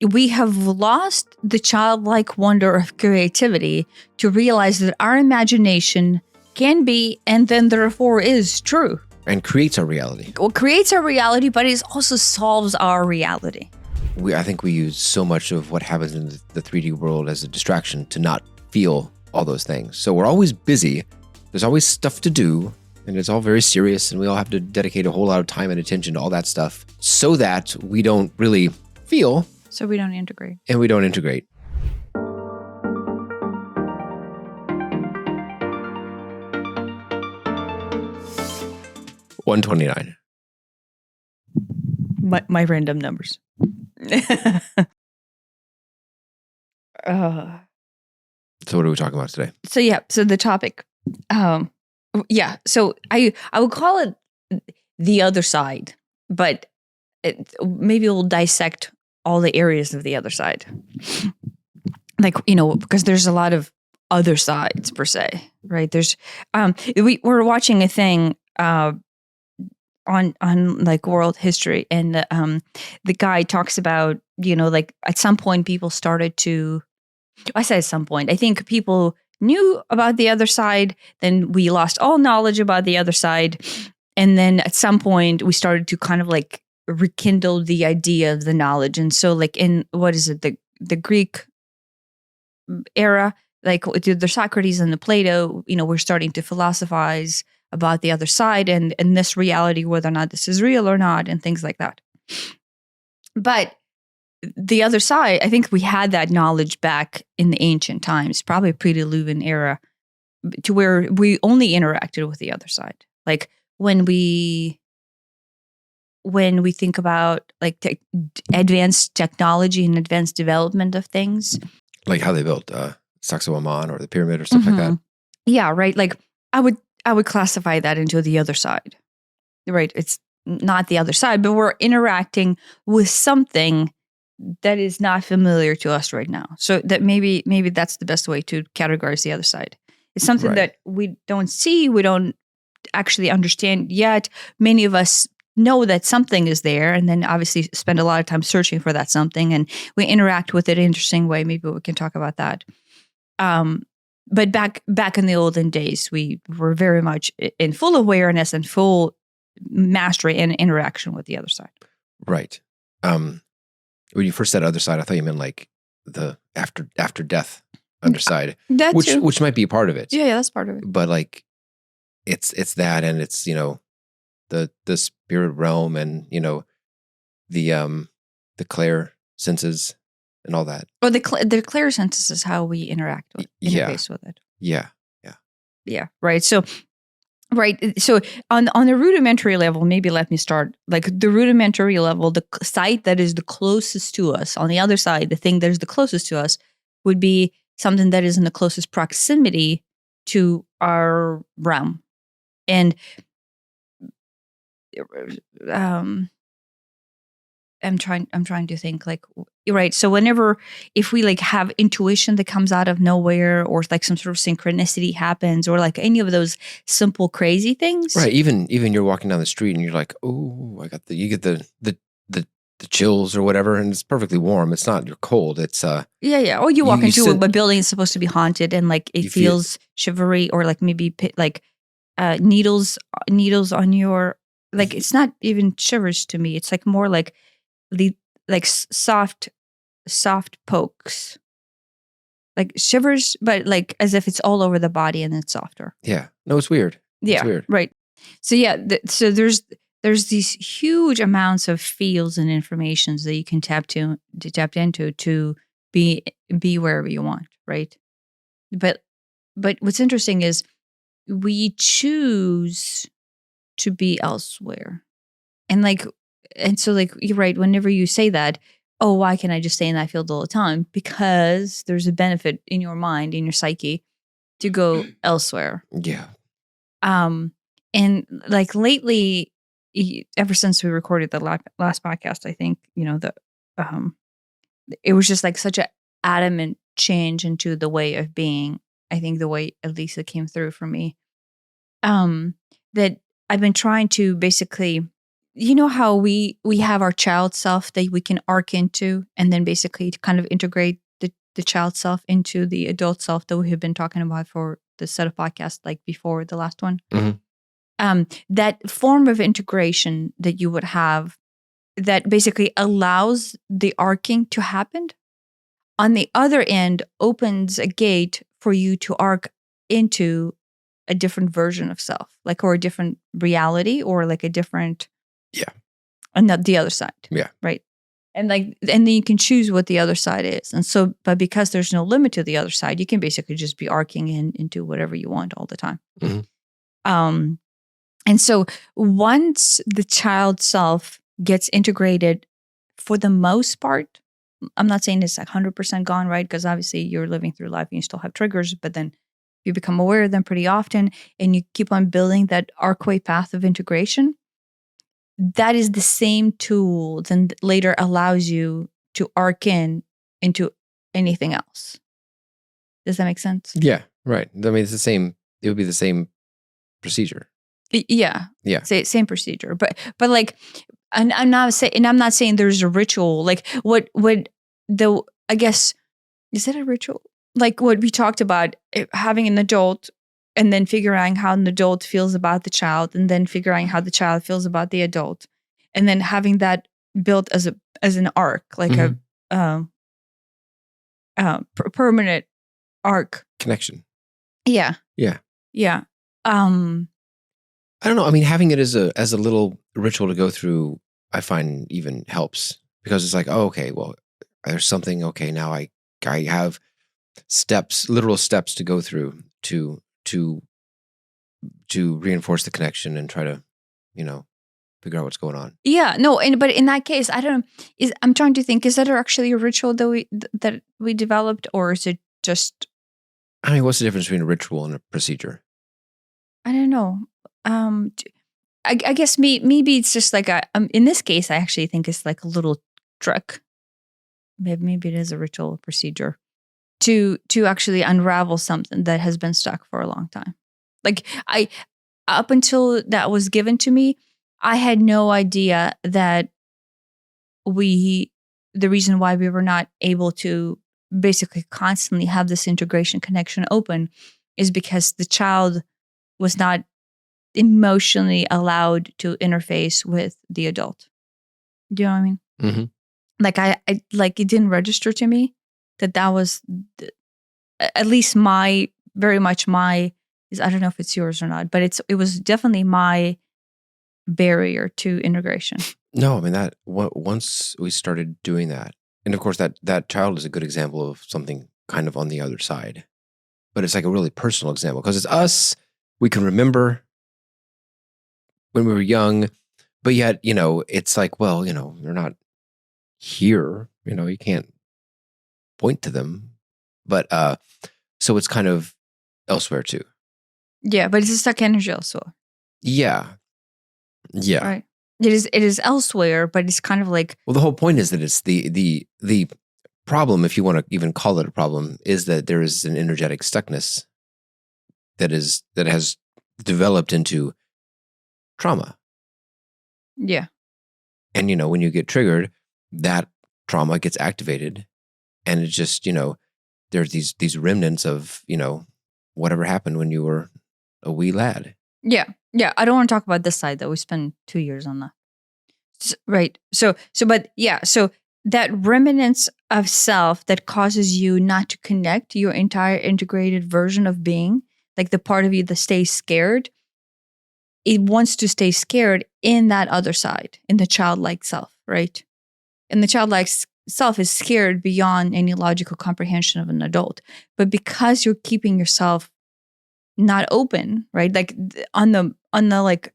we have lost the childlike wonder of creativity to realize that our imagination can be, and then therefore is, true. And creates our reality. Well, creates our reality, but it also solves our reality. I think we use so much of what happens in the 3D world as a distraction to not feel all those things. So we're always busy. There's always stuff to do, and it's all very serious, and we all have to dedicate a whole lot of time and attention to all that stuff so that we don't really feel. So we don't integrate. And we don't integrate. $129. My random numbers. So what are we talking about today? So the topic, so I would call it the other side, but maybe we'll dissect all the areas of the other side. Like, because there's a lot of other sides per se, right? There's, we're watching a thing, on like world history, and the guy talks about, like at some point people started to, I say at some point, I think people knew about the other side, then we lost all knowledge about the other side, and then at some point we started to kind of like rekindle the idea of the knowledge. And so like in, what is it, the Greek era, like the Socrates and the Plato, we're starting to philosophize about the other side and this reality, whether or not this is real or not, and things like that. But the other side, I think we had that knowledge back in the ancient times, probably pre-Diluvian era, to where we only interacted with the other side. Like when we think about like advanced technology and advanced development of things, like how they built Sacsayhuaman or the pyramid or stuff like that. Yeah, right. Like I would classify that into the other side, right? It's not the other side, but we're interacting with something that is not familiar to us right now. So that maybe that's the best way to categorize the other side. It's something that we don't see, we don't actually understand yet. Many of us know that something is there, and then obviously spend a lot of time searching for that something, and we interact with it in an interesting way. Maybe we can talk about that. But back in the olden days, we were very much in full awareness and full mastery and interaction with the other side. Right. When you first said other side, I thought you meant like the after death underside, which might be a part of it. Yeah, that's part of it. But like, it's that, and it's the spirit realm, and the clair senses and all that. Well, the clair senses is how we interface with it. Yeah. Right. So on the rudimentary level, maybe let me start like the rudimentary level. The site that is the closest to us, on the other side, the thing that is the closest to us would be something that is in the closest proximity to our realm. And I'm trying to think like, right. So if we like have intuition that comes out of nowhere, or like some sort of synchronicity happens, or like any of those simple, crazy things. Right. Even you're walking down the street and you're like, oh, you get the chills or whatever. And it's perfectly warm. It's not, you're cold. It's, yeah. Or you walk into a building that's supposed to be haunted, and like it feels shivery, or like maybe needles on your, like, it's not even shivers to me. It's like more like soft pokes, like shivers, but like as if it's all over the body and it's softer. Yeah. No, it's weird. Yeah. It's weird. Right. So yeah. So there's these huge amounts of fields and informations that you can tap into to be wherever you want. Right. But what's interesting is we choose to be elsewhere. And so like, you're right. Whenever you say that, oh, why can't I just stay in that field all the time? Because there's a benefit in your mind, in your psyche, to go elsewhere. Yeah. And like lately, ever since we recorded the last podcast, I think, it was just like such an adamant change into the way of being. I think the way at least it came through for me, that I've been trying to basically you know how we have our child self that we can arc into, and then basically to kind of integrate the child self into the adult self that we have been talking about for the set of podcasts like before the last one. That form of integration that you would have that basically allows the arcing to happen on the other end opens a gate for you to arc into a different version of self, like, or a different reality, or like a different, and the other side. Yeah. Right. And like, and then you can choose what the other side is. And so, but because there's no limit to the other side, you can basically just be arcing into whatever you want all the time. And so once the child self gets integrated, for the most part, I'm not saying it's like 100% gone, right? Because obviously you're living through life and you still have triggers, but then you become aware of them pretty often and you keep on building that arcway path of integration. That is the same tool that later allows you to arc into anything else. Does that make sense? Yeah, right. I mean, it's the same. It would be the same procedure. Yeah. Yeah. Same procedure. But like, and I'm not saying there's a ritual. Like what the, I guess, is that a ritual? Like what we talked about, having an adult and then figuring how an adult feels about the child, and then figuring how the child feels about the adult, and then having that built as an arc, like a permanent arc connection. Yeah. Yeah. Yeah. I don't know. I mean, having it as a little ritual to go through, I find even helps, because it's like, oh, okay, well, there's something. Okay, now I have steps, literal steps to go through to reinforce the connection and try to, figure out what's going on. Yeah. No. But in that case, I don't know. I'm trying to think. Is that actually a ritual that we developed, or is it just? I mean, what's the difference between a ritual and a procedure? I don't know. I guess maybe it's just like in this case, I actually think it's like a little trick. Maybe it is a ritual or procedure to actually unravel something that has been stuck for a long time. Like up until that was given to me, I had no idea that the reason why we were not able to basically constantly have this integration connection open is because the child was not emotionally allowed to interface with the adult. Do you know what I mean? Mm-hmm. Like I like, it didn't register to me that was at least very much my, I don't know if it's yours or not, but it was definitely my barrier to integration. No, I mean once we started doing that, and of course that child is a good example of something kind of on the other side, but it's like a really personal example because it's us. We can remember when we were young, but yet, it's like, well, you're not here, you can't point to them, but so it's kind of elsewhere too. Yeah, but it's a stuck energy elsewhere. Yeah. Right. It is elsewhere, but it's kind of like, well, the whole point is that it's the problem, if you want to even call it a problem, is that there is an energetic stuckness that has developed into trauma. Yeah. And when you get triggered, that trauma gets activated, and it's just, there's these remnants of, whatever happened when you were a wee lad. Yeah. Yeah. I don't want to talk about this side though. We spent 2 years on that. Right. So that remnants of self that causes you not to connect your entire integrated version of being, like the part of you that stays scared, it wants to stay scared in that other side, in the childlike self, right? And the childlike self is scared beyond any logical comprehension of an adult. But because you're keeping yourself not open, right? Like on the like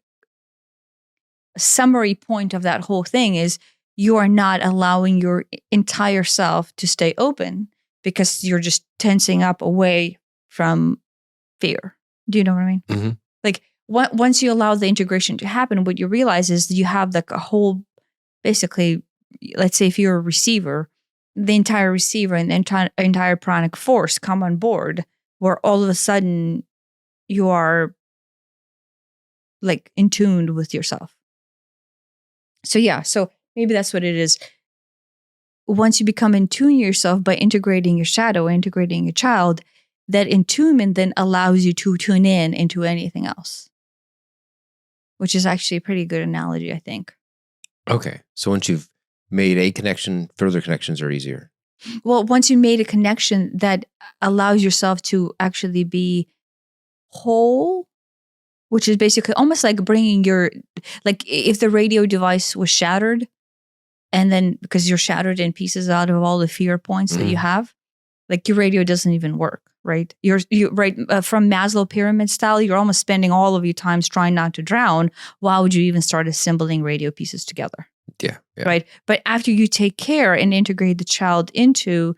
summary point of that whole thing is you are not allowing your entire self to stay open because you're just tensing up away from fear. Do you know what I mean? Mm-hmm. Like once you allow the integration to happen, what you realize is you have like a whole, basically, let's say if you're a receiver, the entire receiver and the entire pranic force come on board, where all of a sudden you are like in tune with yourself. So maybe that's what it is. Once you become in tune yourself by integrating your shadow, integrating your child, that attunement then allows you to tune in into anything else, which is actually a pretty good analogy, I think. Okay. So once you've made a connection, further connections are easier. Well, once you made a connection that allows yourself to actually be whole, which is basically almost like bringing like if the radio device was shattered, and then because you're shattered in pieces out of all the fear points that you have, like your radio doesn't even work, right? You right from Maslow pyramid style, you're almost spending all of your times trying not to drown. Why would you even start assembling radio pieces together? Yeah. Right. But after you take care and integrate the child into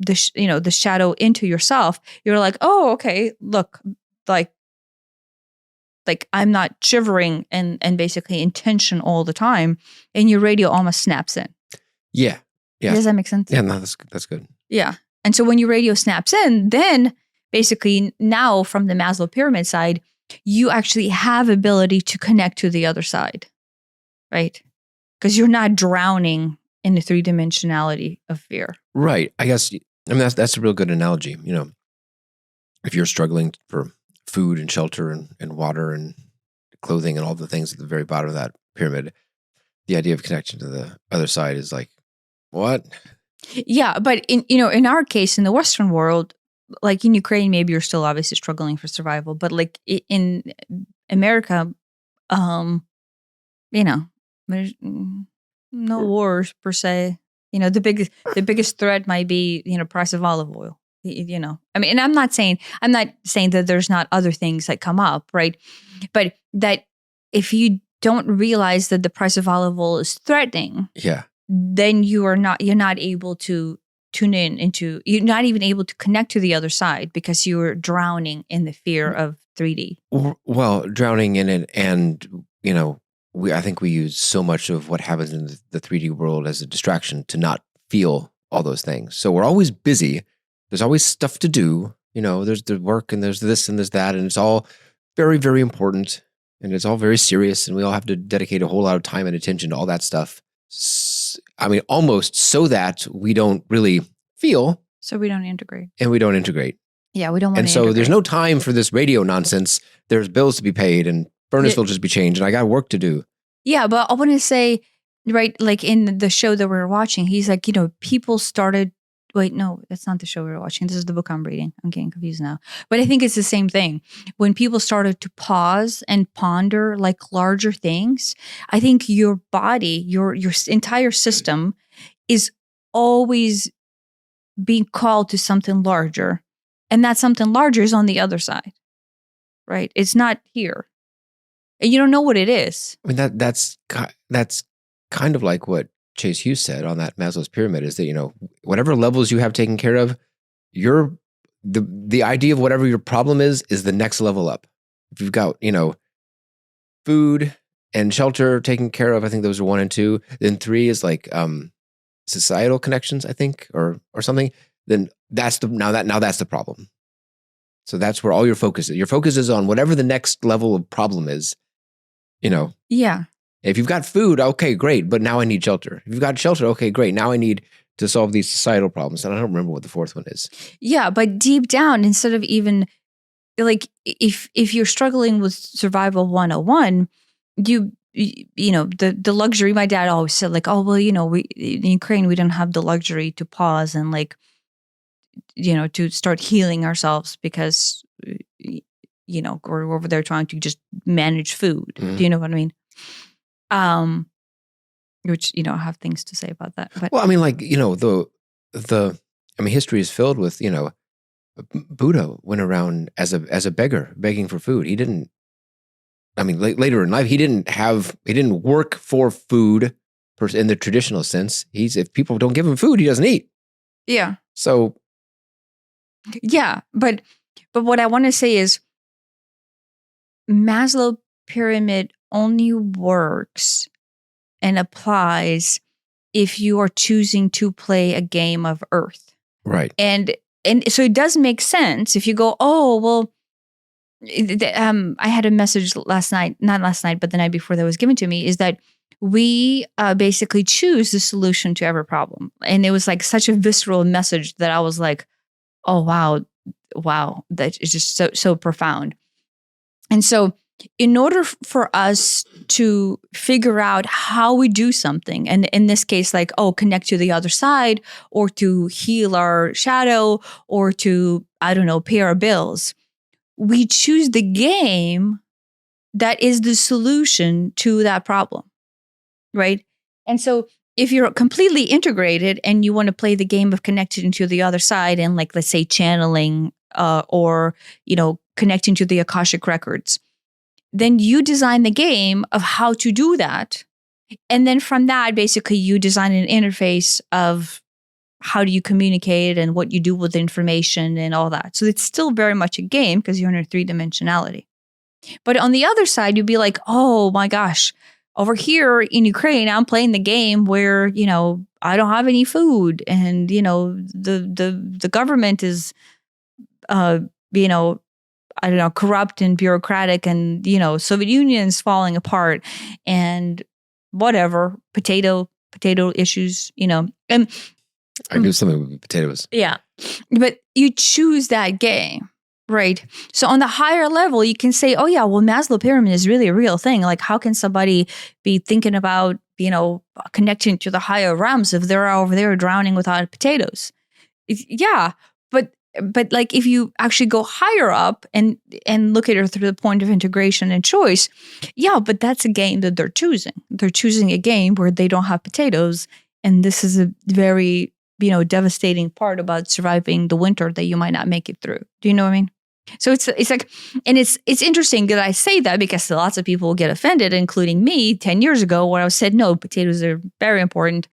the shadow into yourself, you're like, oh, okay, look, like I'm not shivering and basically in tension all the time, and your radio almost snaps in. Yeah. Yeah. Does that make sense? Yeah, no, that's good. Yeah. And so when your radio snaps in, then basically now from the Maslow pyramid side, you actually have ability to connect to the other side, right? Because you're not drowning in the three dimensionality of fear. Right. I guess, that's a real good analogy. If you're struggling for food and shelter and water and clothing and all the things at the very bottom of that pyramid, the idea of connection to the other side is like, what? Yeah, but in our case, in the Western world, like in Ukraine, maybe you're still obviously struggling for survival, but like in America, there's no wars per se. The biggest threat might be price of olive oil. I mean, and I'm not saying that there's not other things that come up, right? But that if you don't realize that the price of olive oil is threatening, yeah, then you're not able to tune in you're not even able to connect to the other side because you're drowning in the fear of 3D. Well, drowning in it, and I think we use so much of what happens in the 3D world as a distraction to not feel all those things. So we're always busy. There's always stuff to do. There's the work and there's this and there's that, and it's all very, very important, and it's all very serious, and we all have to dedicate a whole lot of time and attention to all that stuff. I mean, almost so that we don't really feel. So we don't integrate. And we don't integrate. Yeah, we don't want to integrate. And so there's no time for this radio nonsense. There's bills to be paid and furnace will just be changed, and I got work to do. Yeah, but I want to say, right, like in the show that we were watching, he's like, people started. Wait, no, that's not the show we were watching. This is the book I'm reading. I'm getting confused now. But I think it's the same thing. When people started to pause and ponder like larger things, I think your body, your entire system is always being called to something larger. And that something larger is on the other side, right? It's not here. And you don't know what it is. I mean, that's kind of like what Chase Hughes said on that Maslow's pyramid, is that, whatever levels you have taken care of, the idea of whatever your problem is the next level up. If you've got, food and shelter taken care of, I think those are 1 and 2. Then 3 is like societal connections, I think, or something. Then that's the problem. So that's where all your focus is. Your focus is on whatever the next level of problem is, Yeah. If you've got food, okay, great, but now I need shelter. If you've got shelter, okay, great, now I need to solve these societal problems. And I don't remember what the 4th one is. Yeah, but deep down, instead of even, like, if you're struggling with survival 101, the luxury, my dad always said, like, oh, well, we in Ukraine, we don't have the luxury to pause and, like, to start healing ourselves because, we're over there trying to just manage food. Mm-hmm. Do you know what I mean? Which, I have things to say about that. But well, I mean, like, history is filled with, Buddha went around as a beggar, begging for food. He didn't, later in life, he didn't work for food in the traditional sense. If people don't give him food, he doesn't eat. Yeah. So. Yeah. But what I want to say is Maslow pyramid only works and applies if you are choosing to play a game of earth. Right. And so it does make sense if you go, oh, well, I had a message not last night, but the night before that was given to me, is that we basically choose the solution to every problem. And it was like such a visceral message that I was like, oh, wow, that is just so profound. And so in order for us to figure out how we do something, and in this case, like, connect to the other side, or to heal our shadow, or to, I don't know, pay our bills, we choose the game that is the solution to that problem, right? And so if you're completely integrated and you want to play the game of connecting to the other side and, like, let's say channeling or, connecting to the Akashic records, then you design the game of how to do that. And then from that, basically, you design an interface of how do you communicate and what you do with the information and all that. So it's still very much a game because you're in a 3-dimensionality. But on the other side, you'd be like, oh my gosh, over here in Ukraine, I'm playing the game where, I don't have any food, and, the government is, I don't know, corrupt and bureaucratic, and, Soviet Union's falling apart, and whatever, potato issues, and I do something with potatoes. Yeah. But you choose that game, right? So on the higher level, you can say, oh yeah, well, Maslow pyramid is really a real thing. Like, how can somebody be thinking about, connecting to the higher realms if they're over there drowning without potatoes? Yeah. But like, if you actually go higher up and look at it through the point of integration and choice, yeah, but that's a game that they're choosing. They're choosing a game where they don't have potatoes. And this is a very, devastating part about surviving the winter, that you might not make it through. Do you know what I mean? So it's like, and it's interesting that I say that because lots of people get offended, including me 10 years ago, where I said, no, potatoes are very important.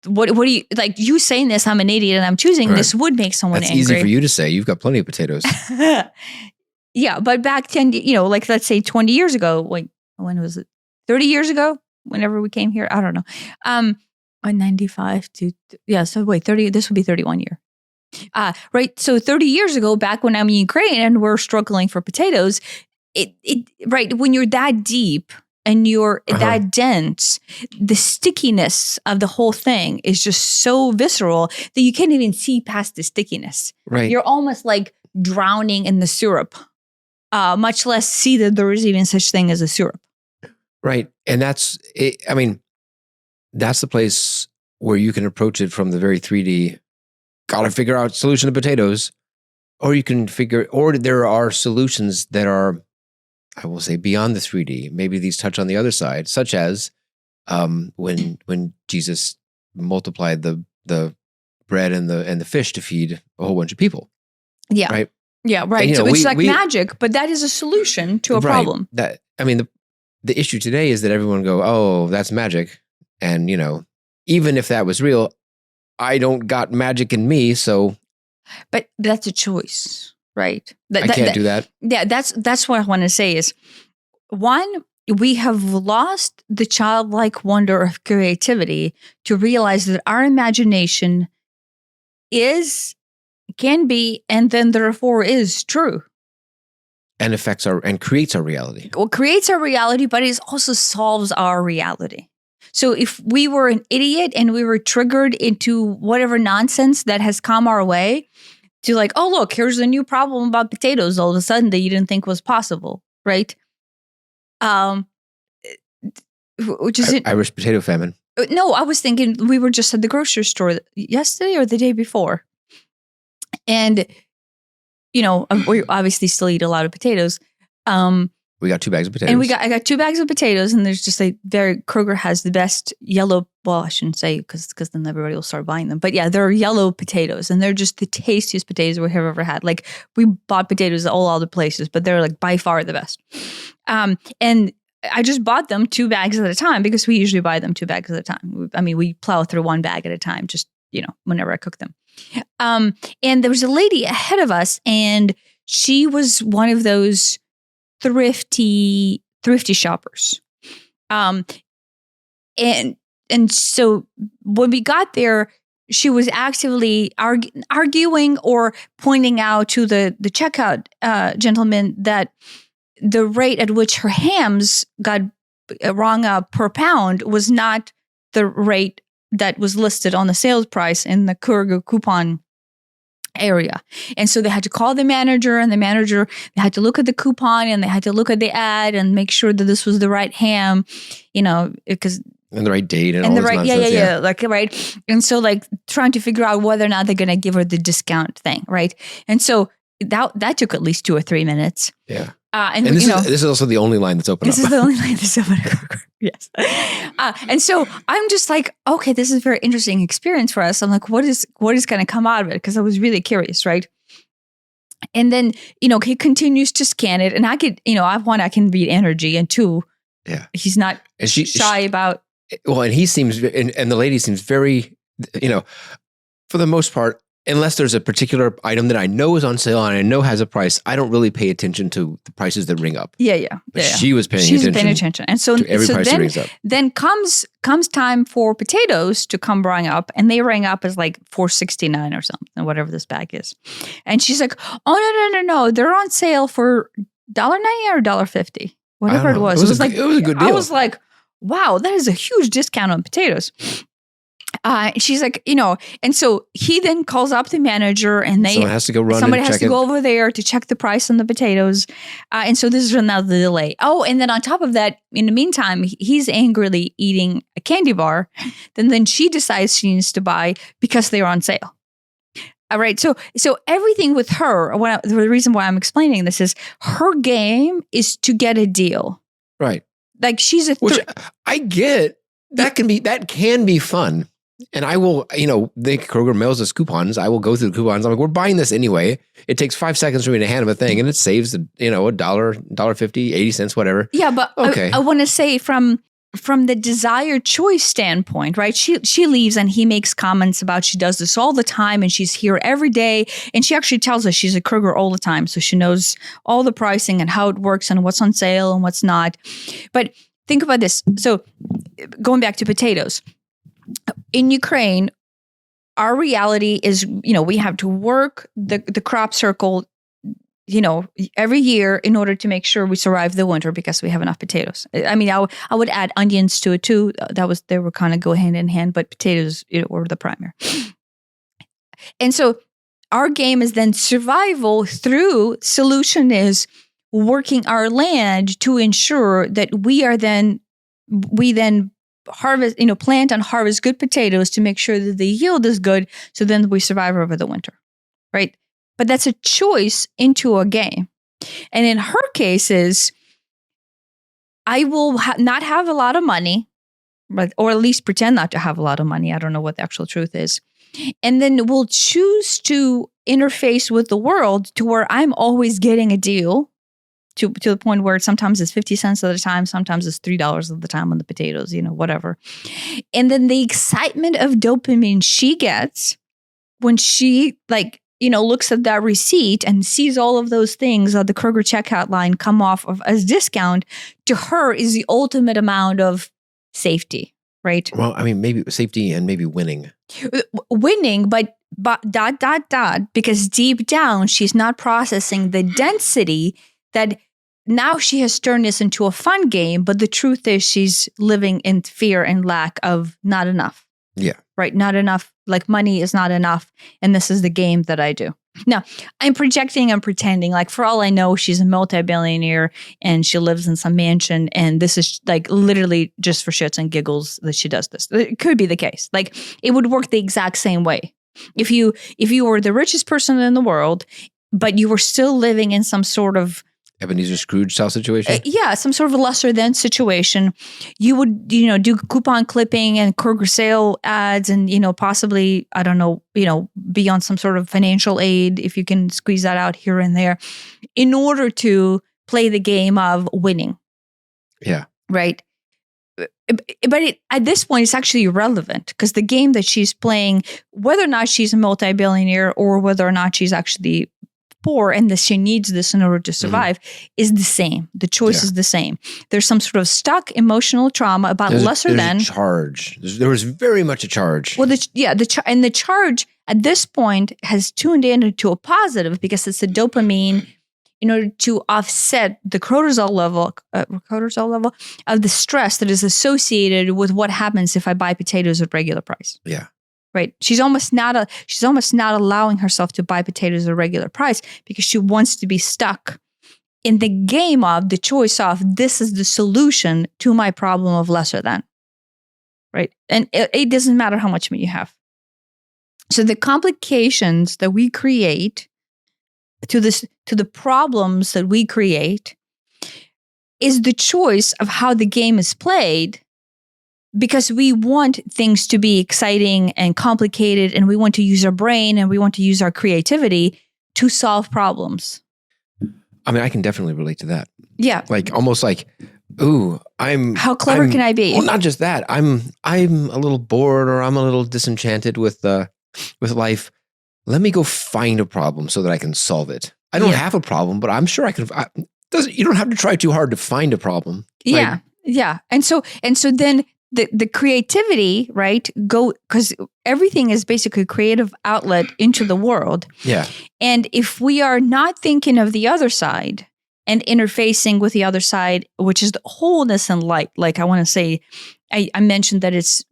What do you, like, you saying this, I'm an idiot and I'm choosing this, would make someone That's angry. Easy for you to say. You've got plenty of potatoes. Yeah, but back 10, like, let's say 20 years ago, when was it? 30 years ago, whenever we came here, I don't know. 95 to, so wait, 30, this would be 31 year. Right. So 30 years ago, back when I'm in Ukraine and we're struggling for potatoes, right, when you're that deep and you're that dense, the stickiness of the whole thing is just so visceral that you can't even see past the stickiness. Right. You're almost like drowning in the syrup, much less see that there is even such thing as a syrup. Right. And that's, that's the place where you can approach it from the very 3D, gotta figure out solution to potatoes, or you can or there are solutions that are, I will say, beyond the 3D. Maybe these touch on the other side, such as when Jesus multiplied the bread and the fish to feed a whole bunch of people. Yeah. Right. Yeah. Right. And, so it's like magic, but that is a solution to a problem. The issue today is that everyone go, oh, that's magic. And, even if that was real, I don't got magic in me. So. But that's a choice, right? I can't do that. Yeah, that's what I want to say is, one, we have lost the childlike wonder of creativity to realize that our imagination can be, and then therefore is true. And affects and creates our reality. Well, creates our reality, but it also solves our reality. So if we were an idiot and we were triggered into whatever nonsense that has come our way, to like, oh, look, here's a new problem about potatoes all of a sudden that you didn't think was possible, right? Which is Irish potato famine. No, I was thinking we were just at the grocery store yesterday or the day before. And, we obviously still eat a lot of potatoes. We got 2 bags of potatoes. And I got 2 bags of potatoes, and there's just Kroger has the best yellow, well, I shouldn't say because then everybody will start buying them. But yeah, they're yellow potatoes, and they're just the tastiest potatoes we have ever had. Like, we bought potatoes at all other places, but they're like by far the best. And I just bought them 2 bags at a time because we usually buy them 2 bags at a time. We plow through 1 bag at a time, just, whenever I cook them. And there was a lady ahead of us, and she was one of those thrifty shoppers. And so when we got there, she was actively arguing or pointing out to the checkout gentleman that the rate at which her hams got per pound was not the rate that was listed on the sales price in the Kroger coupon area. And so they had to call the manager, and the manager, they had to look at the coupon, and they had to look at the ad and make sure that this was the right ham, because and the right date and all the this right, nonsense. yeah, like, right. And so like trying to figure out whether or not they're going to give her the discount thing, right? And so that took at least 2 or 3 minutes. Yeah. And this is also the only line that's open. This is the only line that's open. Yes. And so I'm just like, okay, this is a very interesting experience for us. I'm like, what is going to come out of it? Because I was really curious, right? And then, he continues to scan it, and I could, I can read energy, and 2, he's not shy about. Well, and he seems, and the lady seems very, for the most part, unless there's a particular item that I know is on sale and I know has a price, I don't really pay attention to the prices that ring up. Yeah. But she was paying attention. And so, to every price that rings up. Then comes time for potatoes to come ring up, and they ring up as like $4.69 or something, whatever this bag is. And she's like, oh, no. They're on sale for $1.90 or $1.50. Whatever it was. It was a good deal. I was like, wow, that is a huge discount on potatoes. She's like, and so he then calls up the manager, and someone has to go run. Somebody and has check to go over there to check the price on the potatoes. And so this is another delay. Oh, and then on top of that, in the meantime, he's angrily eating a candy bar. Then she decides she needs to buy because they're on sale. All right. So everything with her, the reason why I'm explaining this is her game is to get a deal. Right. Like she's which I get. That can be fun. And I will, the Kroger mails us coupons. I will go through the coupons. I'm like, we're buying this anyway. It takes 5 seconds for me to hand them a thing, and it saves, $1.50, 80 cents, whatever. Yeah, but okay. I want to say from the desired choice standpoint, right? She leaves, and he makes comments about she does this all the time, and she's here every day. And she actually tells us she's at Kroger all the time, so she knows all the pricing and how it works and what's on sale and what's not. But think about this. So going back to potatoes. In Ukraine, our reality is, we have to work the crop circle, every year in order to make sure we survive the winter because we have enough potatoes. I mean, I would add onions to it too. They were kind of go hand in hand, but potatoes were the primary. And so our game is then survival through solution is working our land to ensure that we then harvest, plant and harvest good potatoes to make sure that the yield is good. So then we survive over the winter, right? But that's a choice into a game. And in her cases, I will not have a lot of money, or at least pretend not to have a lot of money. I don't know what the actual truth is. And then we'll choose to interface with the world to where I'm always getting a deal. To the point where sometimes it's 50 cents at a time, sometimes it's $3 at the time on the potatoes, whatever. And then the excitement of dopamine she gets when she looks at that receipt and sees all of those things on the Kroger checkout line come off of as discount, to her is the ultimate amount of safety, right? Well, I mean, maybe safety and maybe winning. Winning, but because deep down, she's not processing the density that now she has turned this into a fun game, but the truth is she's living in fear and lack of not enough. Yeah. Right? Not enough. Like money is not enough. And this is the game that I do. Now, I'm projecting and pretending. Like for all I know, she's a multi-billionaire and she lives in some mansion. And this is like literally just for shits and giggles that she does this. It could be the case. Like it would work the exact same way. If you were the richest person in the world, but you were still living in some sort of Ebenezer Scrooge style situation? Some sort of a lesser than situation. You would, do coupon clipping and Kroger sale ads and, possibly, I don't know, be on some sort of financial aid if you can squeeze that out here and there in order to play the game of winning. Yeah. Right. But at this point, it's actually irrelevant because the game that she's playing, whether or not she's a multi-billionaire or whether or not she's actually poor and that she needs this in order to survive, is the same. The choice is the same. There's some sort of stuck emotional trauma about there's a charge. There was very much a charge. Well, the charge at this point has tuned into a positive because it's a dopamine, in order to offset the cortisol level of the stress that is associated with what happens if I buy potatoes at regular price. Yeah. Right. She's almost not allowing herself to buy potatoes at a regular price because she wants to be stuck in the game of the choice of this is the solution to my problem of lesser than. Right. And it doesn't matter how much money you have. So the complications that we create to the problems that we create is the choice of how the game is played, because we want things to be exciting and complicated, and we want to use our brain and we want to use our creativity to solve problems. I mean, I can definitely relate to that. Yeah. Like almost like, ooh, how clever can I be? Well, not just that. I'm a little bored, or I'm a little disenchanted with life. Let me go find a problem so that I can solve it. I don't have a problem, but I'm sure I can. You don't have to try too hard to find a problem. Yeah. Yeah. And so then the creativity, right? Because everything is basically a creative outlet into the world. Yeah. And if we are not thinking of the other side and interfacing with the other side, which is the wholeness and light, like I want to say, I mentioned that it's,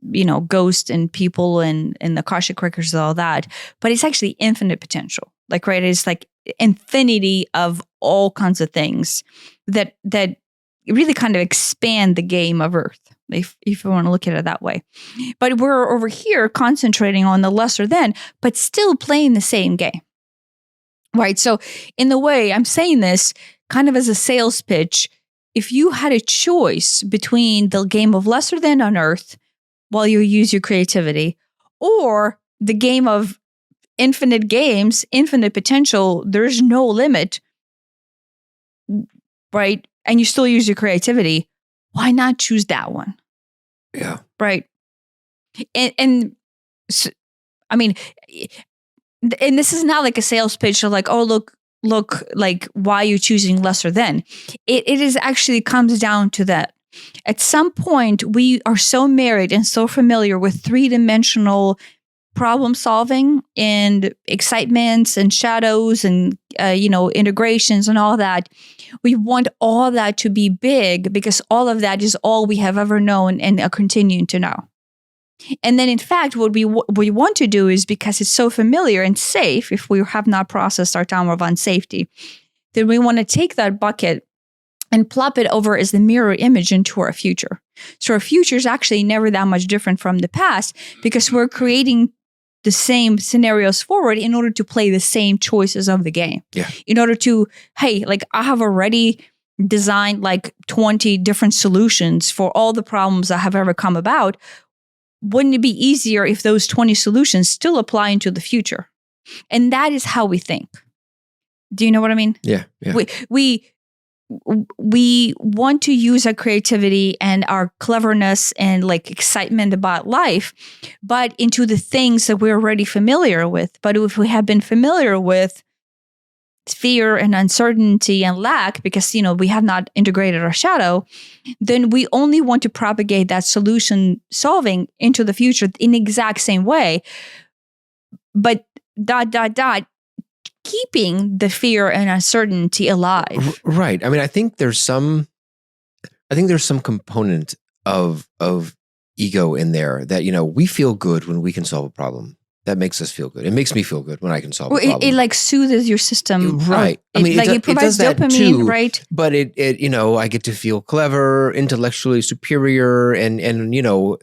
ghost and people and the Akashic records and all that, but it's actually infinite potential. Like, right, it's like infinity of all kinds of things that really kind of expand the game of Earth, if you want to look at it that way. But we're over here concentrating on the lesser than, but still playing the same game. Right. So in the way I'm saying this kind of as a sales pitch, if you had a choice between the game of lesser than on Earth while you use your creativity, or the game of infinite games, infinite potential, there's no limit, right? And you still use your creativity, why not choose that one? Yeah. Right. And so, I mean, and this is not like a sales pitch of like, oh, look, like, why are you choosing lesser than? It is actually comes down to that. At some point, we are so married and so familiar with three-dimensional problem solving and excitements and shadows and, integrations and all that. We want all that to be big because all of that is all we have ever known and are continuing to know. And then, in fact, what we want to do is, because it's so familiar and safe, if we have not processed our time of unsafety, then we want to take that bucket and plop it over as the mirror image into our future. So our future is actually never that much different from the past, because we're creating the same scenarios forward in order to play the same choices of the game. Yeah. In order to, hey, like, I have already designed like 20 different solutions for all the problems that have ever come about. Wouldn't it be easier if those 20 solutions still apply into the future? And that is how we think. Do you know what I mean? Yeah. We want to use our creativity and our cleverness and like excitement about life, but into the things that we're already familiar with. But if we have been familiar with fear and uncertainty and lack, because, we have not integrated our shadow, then we only want to propagate that solution solving into the future in the exact same way. But ... keeping the fear and uncertainty alive. Right. I mean, I think there's some component of ego in there that, we feel good when we can solve a problem. That makes us feel good. It makes me feel good when I can solve a problem. It like soothes your system. Right. It provides dopamine, too, right? But it I get to feel clever, intellectually superior, and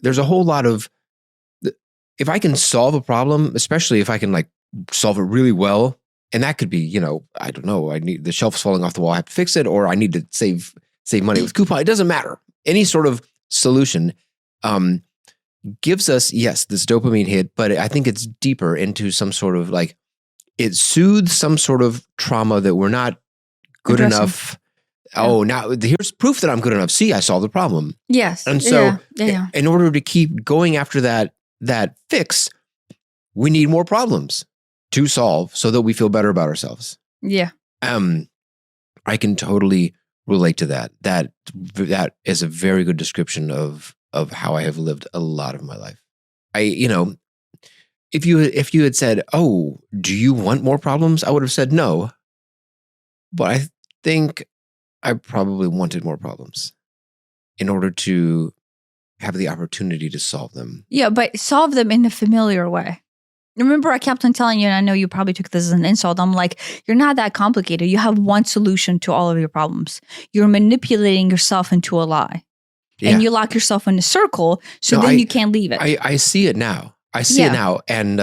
there's a whole lot of, if I can solve a problem, especially if I can like solve it really well, and that could be, I don't know, I need the shelf's falling off the wall, I have to fix it, or I need to save money with coupon. It doesn't matter. Any sort of solution gives us, yes, this dopamine hit, but I think it's deeper into some sort of like, it soothes some sort of trauma that we're not good enough. Yeah. Oh, now here's proof that I'm good enough. See, I solved the problem. Yes. And so in order to keep going after that fix, we need more problems to solve so that we feel better about ourselves. Yeah. I can totally relate to that. That is a very good description of how I have lived a lot of my life. If you had said, "Oh, do you want more problems?" I would have said no. But I think I probably wanted more problems in order to have the opportunity to solve them. Yeah, but solve them in a familiar way. Remember, I kept on telling you, and I know you probably took this as an insult. I'm like, you're not that complicated. You have one solution to all of your problems. You're manipulating yourself into a lie. Yeah. And you lock yourself in a circle, so No, then you can't leave it. I see it now. I see it now. And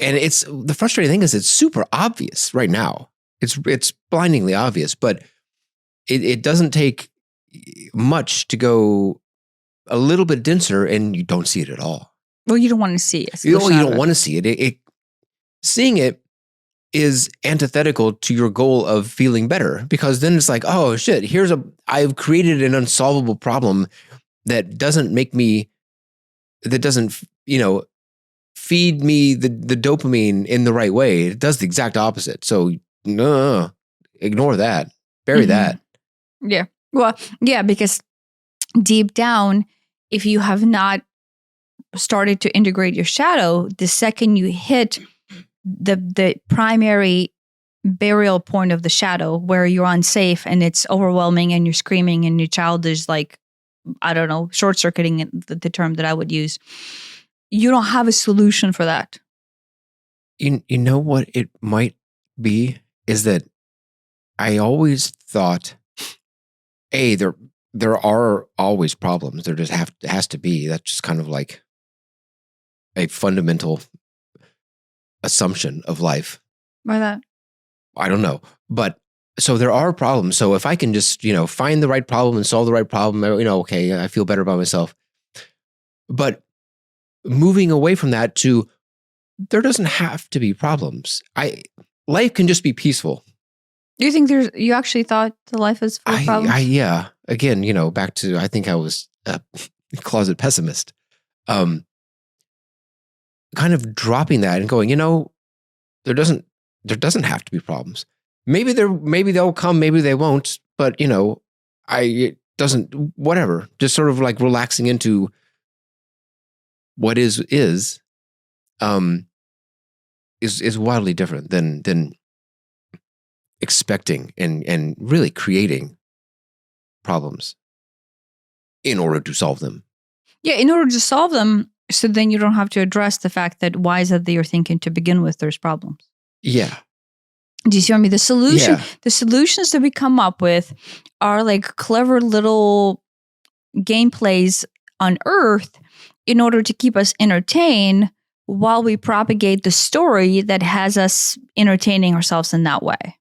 it's the frustrating thing is it's super obvious right now. It's blindingly obvious, but it doesn't take much to go a little bit denser and you don't see it at all. Well, you don't want to see it. You don't want to see it. Seeing it is antithetical to your goal of feeling better, because then it's like, oh shit, I've created an unsolvable problem that doesn't, feed me the dopamine in the right way. It does the exact opposite. So no, ignore that, bury that. Yeah. Well, yeah, because deep down, if you have not started to integrate your shadow, the second you hit the primary burial point of the shadow where you're unsafe and it's overwhelming and you're screaming and your child is like, I don't know, short-circuiting the term that I would use, you don't have a solution for that. You know what it might be is that I always thought, there are always problems. There just has to be. That's just kind of like a fundamental assumption of life. Why that? I don't know. But so there are problems. So if I can just, find the right problem and solve the right problem, okay, I feel better about myself. But moving away from that to, there doesn't have to be problems. Life can just be peaceful. Do you think you actually thought the life is full of problems? Yeah. Again, back to, I think I was a closet pessimist. Kind of dropping that and going, there doesn't have to be problems. Maybe they'll come, maybe they won't, but it doesn't, whatever. Just sort of like relaxing into what is wildly different than expecting and really creating problems in order to solve them. Yeah, in order to solve them, so then you don't have to address the fact that why is it that you're thinking to begin with there's problems. Yeah. Do you see what I mean? The solutions that we come up with are like clever little gameplays on Earth in order to keep us entertained while we propagate the story that has us entertaining ourselves in that way.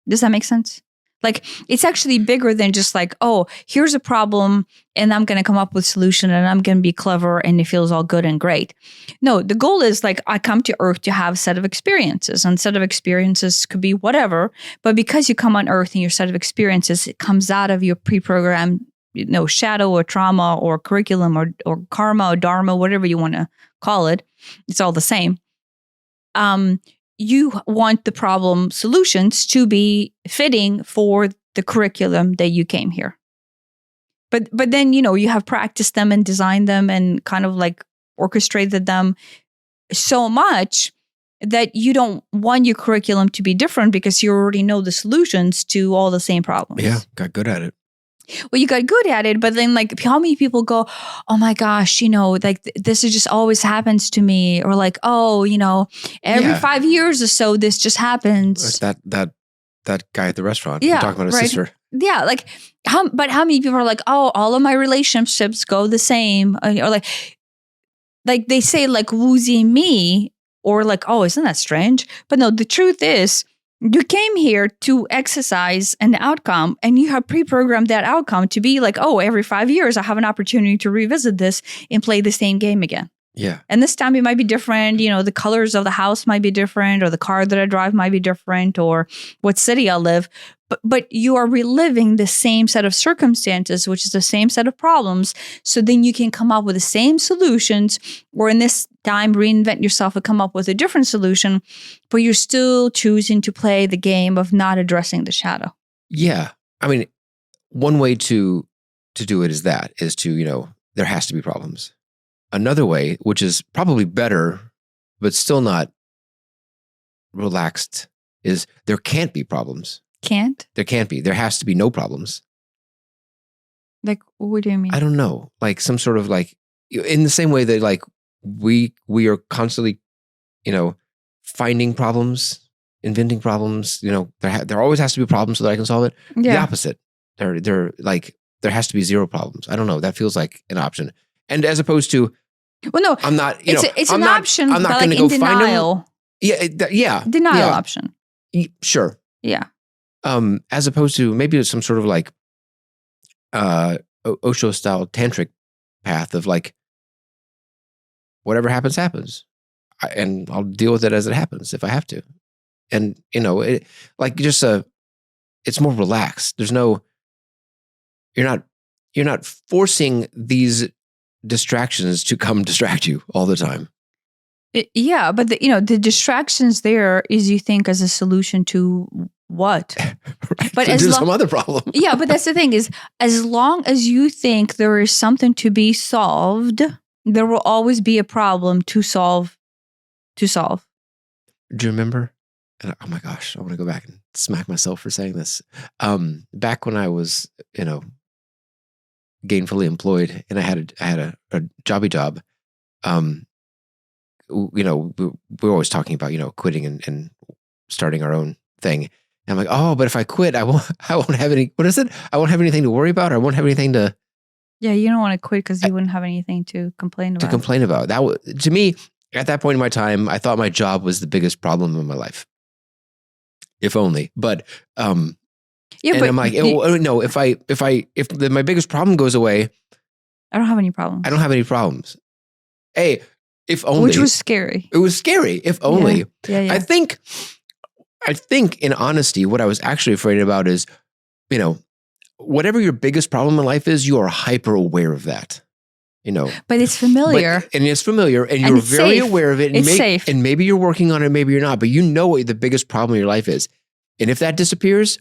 Does that make sense? Like, it's actually bigger than just like, oh, here's a problem and I'm going to come up with a solution and I'm going to be clever and it feels all good and great. No, the goal is like, I come to Earth to have a set of experiences, and set of experiences could be whatever. But because you come on Earth and your set of experiences, it comes out of your pre-programmed, shadow or trauma or curriculum or karma or dharma, whatever you want to call it. It's all the same. You want the problem solutions to be fitting for the curriculum that you came here. But then, you have practiced them and designed them and kind of like orchestrated them so much that you don't want your curriculum to be different because you already know the solutions to all the same problems. Yeah, got good at it. Well, you got good at it, but then like how many people go, oh my gosh, like this is just always happens to me, or like, oh, every 5 years or so this just happens. That guy at the restaurant. Yeah, You're talking about his sister. Yeah, like how many people are like, oh, all of my relationships go the same, or like they say like woozy me, or like, oh, isn't that strange? But no, the truth is, you came here to exercise an outcome and you have pre-programmed that outcome to be like, oh, every 5 years I have an opportunity to revisit this and play the same game again. Yeah. And this time it might be different. The colors of the house might be different, or the car that I drive might be different, or what city I live. But you are reliving the same set of circumstances, which is the same set of problems. So then you can come up with the same solutions, or in this time, reinvent yourself and come up with a different solution, but you're still choosing to play the game of not addressing the shadow. Yeah. I mean, one way to do it is to, there has to be problems. Another way, which is probably better, but still not relaxed, is there can't be problems. Can't? There can't be. There has to be no problems. Like, what do you mean? I don't know. Like some sort of like, in the same way that like we are constantly, finding problems, inventing problems. There always has to be a problem so that I can solve it. The opposite. They're like, there has to be zero problems. I don't know. That feels like an option. And as opposed to, well, no, I'm not. It's I'm an not, option. I'm not but going like to go in find them. denial. Yeah. Denial option. Sure. Yeah. As opposed to maybe some sort of like Osho style tantric path of like, whatever happens, and I'll deal with it as it happens if I have to. And it's more relaxed. There's no, you're not forcing these distractions to come distract you all the time. Yeah, but the distractions there is, you think, as a solution to what? Right. But to some other problem. Yeah, but that's the thing is, as long as you think there is something to be solved, there will always be a problem to solve. Do you remember? And oh my gosh, I want to go back and smack myself for saying this. Back when I was, gainfully employed and I had a jobby job, we're always talking about, quitting and starting our own thing. And I'm like, oh, but if I quit, I won't have any, what is it? I won't have anything to worry about. Or I won't have anything to. Yeah. You don't want to quit because you wouldn't have anything to complain about. That was, to me, at that point in my time, I thought my job was the biggest problem in my life. If only, but, yeah, and but I'm like, no, if my biggest problem goes away, I don't have any problems. I don't have any problems. Hey, if only. Which was scary. It was scary. If only. Yeah. I think in honesty, what I was actually afraid about is, whatever your biggest problem in life is, you are hyper aware of that. But it's familiar. And it's familiar, and you're very aware of it. And it's safe. And maybe you're working on it, maybe you're not, but you know what the biggest problem in your life is. And if that disappears,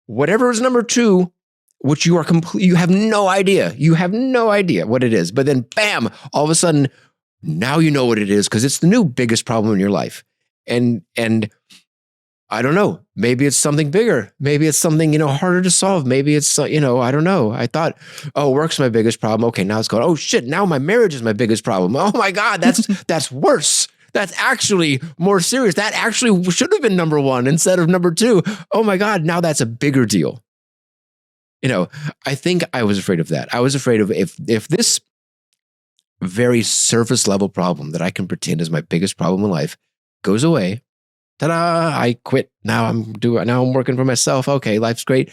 whatever is number two, which you have no idea. You have no idea what it is. But then bam, all of a sudden, now you know what it is because it's the new biggest problem in your life. And I don't know, maybe it's something bigger. Maybe it's something, harder to solve. Maybe it's, I don't know. I thought, work's my biggest problem. Okay, now it's going, oh shit, now my marriage is my biggest problem. Oh my God, that's worse. That's actually more serious. That actually should have been number one instead of number two. Oh my God, now that's a bigger deal. I think I was afraid of that. I was afraid of if this very surface level problem that I can pretend is my biggest problem in life goes away, ta-da, I quit. Now I'm working for myself. Okay, life's great.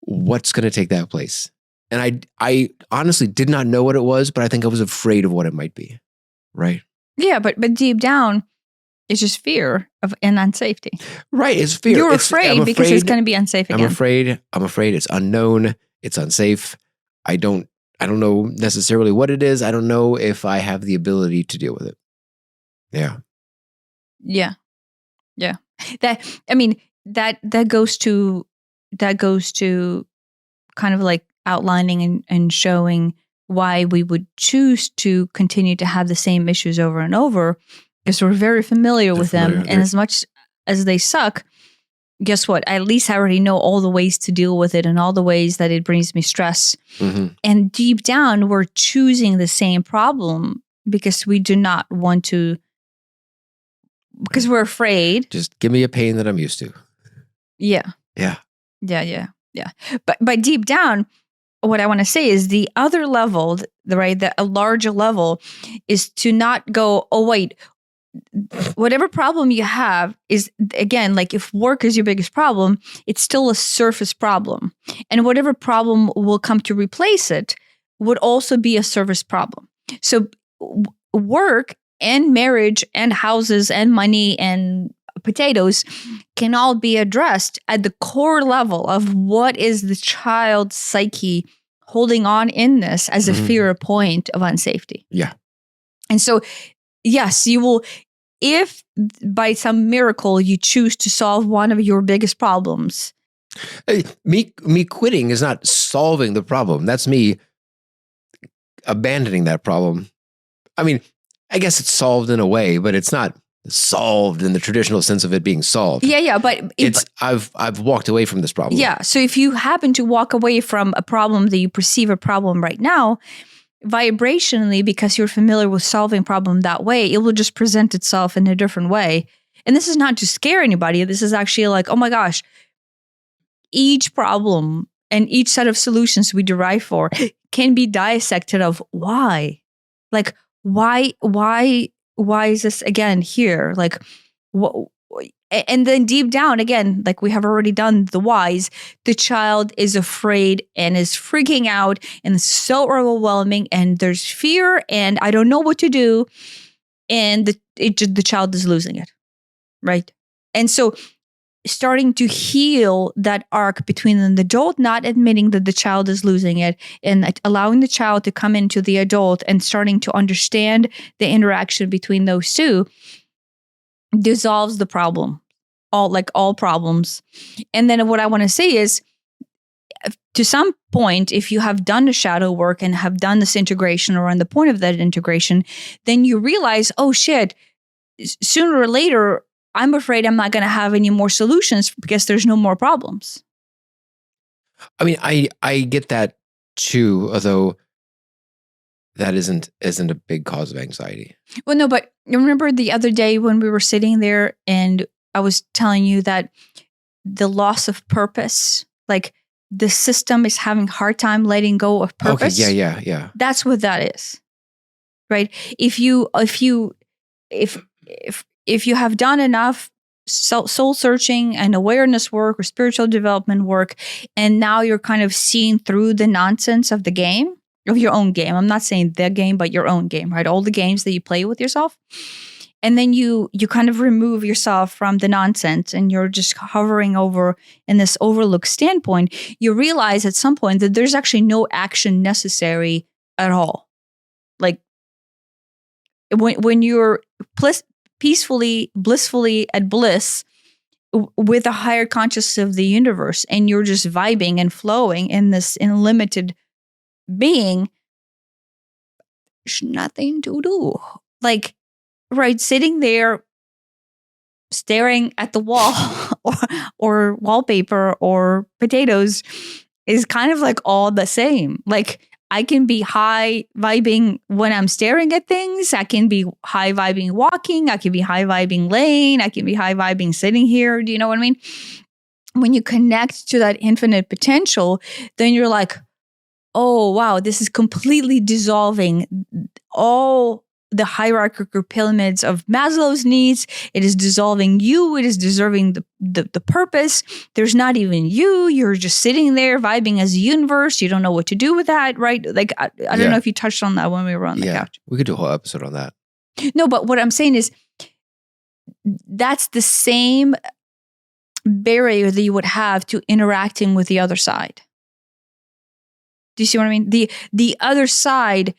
What's going to take that place? And I honestly did not know what it was, but I think I was afraid of what it might be. Right? Yeah, but deep down, it's just fear and unsafety. Right, it's fear. You're afraid because it's going to be unsafe again. I'm afraid it's unknown. It's unsafe. I don't know necessarily what it is. I don't know if I have the ability to deal with it. Yeah. Yeah. That goes to kind of like outlining and showing why we would choose to continue to have the same issues over and over, because we're very familiar with them. And as much as they suck, guess what? At least I already know all the ways to deal with it and all the ways that it brings me stress. Mm-hmm. And deep down, we're choosing the same problem because we do not want to, because we're afraid. Just give me a pain that I'm used to. Yeah. But deep down, what I want to say is the other level, a larger level, is to not go, oh, wait, whatever problem you have is, again, like if work is your biggest problem, it's still a surface problem. And whatever problem will come to replace it would also be a surface problem. So work and marriage and houses and money and potatoes can all be addressed at the core level of what is the child's psyche holding on in this as a fear point of unsafety. Yeah. And so, yes, you will, if by some miracle you choose to solve one of your biggest problems. Me quitting is not solving the problem. That's me abandoning that problem. I mean, I guess it's solved in a way, but it's not solved in the traditional sense of it being solved. Yeah, but I've walked away from this problem. Yeah, so if you happen to walk away from a problem that you perceive a problem right now, vibrationally, because you're familiar with solving problem that way, it will just present itself in a different way. And this is not to scare anybody. This is actually like, oh my gosh, each problem and each set of solutions we derive for can be dissected of why. Like, why is this again here? Like, what? And then deep down, again, like we have already done the whys, the child is afraid and is freaking out and it's so overwhelming and there's fear and I don't know what to do. And the child is losing it, right? And so starting to heal that arc between an adult not admitting that the child is losing it and allowing the child to come into the adult and starting to understand the interaction between those two dissolves the problem, all problems. And then what I want to say is, to some point, if you have done the shadow work and have done this integration or on the point of that integration, then you realize, oh shit, sooner or later, I'm afraid I'm not going to have any more solutions because there's no more problems. I mean, I get that too, although that isn't a big cause of anxiety. Well, no, but remember the other day when we were sitting there and I was telling you that the loss of purpose, like the system is having a hard time letting go of purpose. Okay, yeah. That's what that is, right? If you have done enough soul searching and awareness work or spiritual development work, and now you're kind of seeing through the nonsense of the game, of your own game. I'm not saying the game, but your own game, right? All the games that you play with yourself. And then you kind of remove yourself from the nonsense and you're just hovering over in this overlook standpoint. You realize at some point that there's actually no action necessary at all. Like when you're peacefully, blissfully at bliss with a higher consciousness of the universe and you're just vibing and flowing in this unlimited being, there's nothing to do. Like, right, sitting there staring at the wall or wallpaper or potatoes is kind of like all the same. Like, I can be high vibing when I'm staring at things. I can be high vibing walking. I can be high vibing laying. I can be high vibing sitting here. Do you know what I mean? When you connect to that infinite potential, then you're like, oh, wow, this is completely dissolving all the hierarchical pyramids of Maslow's needs. It is dissolving you. It is dissolving the purpose. There's not even you. You're just sitting there vibing as a universe. You don't know what to do with that, right? Like, I don't know if you touched on that when we were on the couch. We could do a whole episode on that. No, but what I'm saying is that's the same barrier that you would have to interacting with the other side. Do you see what I mean? The other side,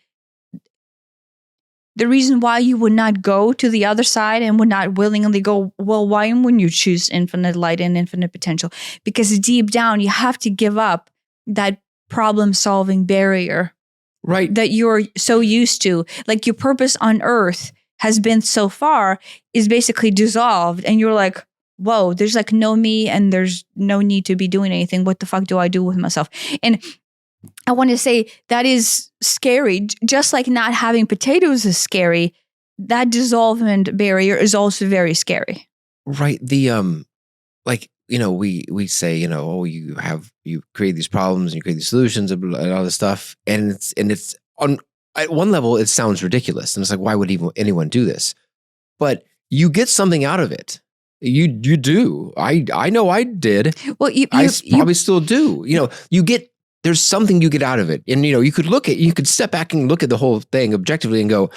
the reason why you would not go to the other side and would not willingly go, well, why wouldn't you choose infinite light and infinite potential? Because deep down, you have to give up that problem-solving barrier, right? That you're so used to. Like your purpose on earth has been so far is basically dissolved. And you're like, whoa, there's like no me and there's no need to be doing anything. What the fuck do I do with myself? And I want to say that is scary. Just like not having potatoes is scary, that dissolvement barrier is also very scary. Right. The like, you know, we say, you know, oh, you create these problems and you create these solutions and all this stuff, and it's on at one level it sounds ridiculous, and it's like, why would even anyone do this? But you get something out of it. You do. I know I did. Well, I probably still do. You know, there's something you get out of it. And, you know, you could step back and look at the whole thing objectively and go,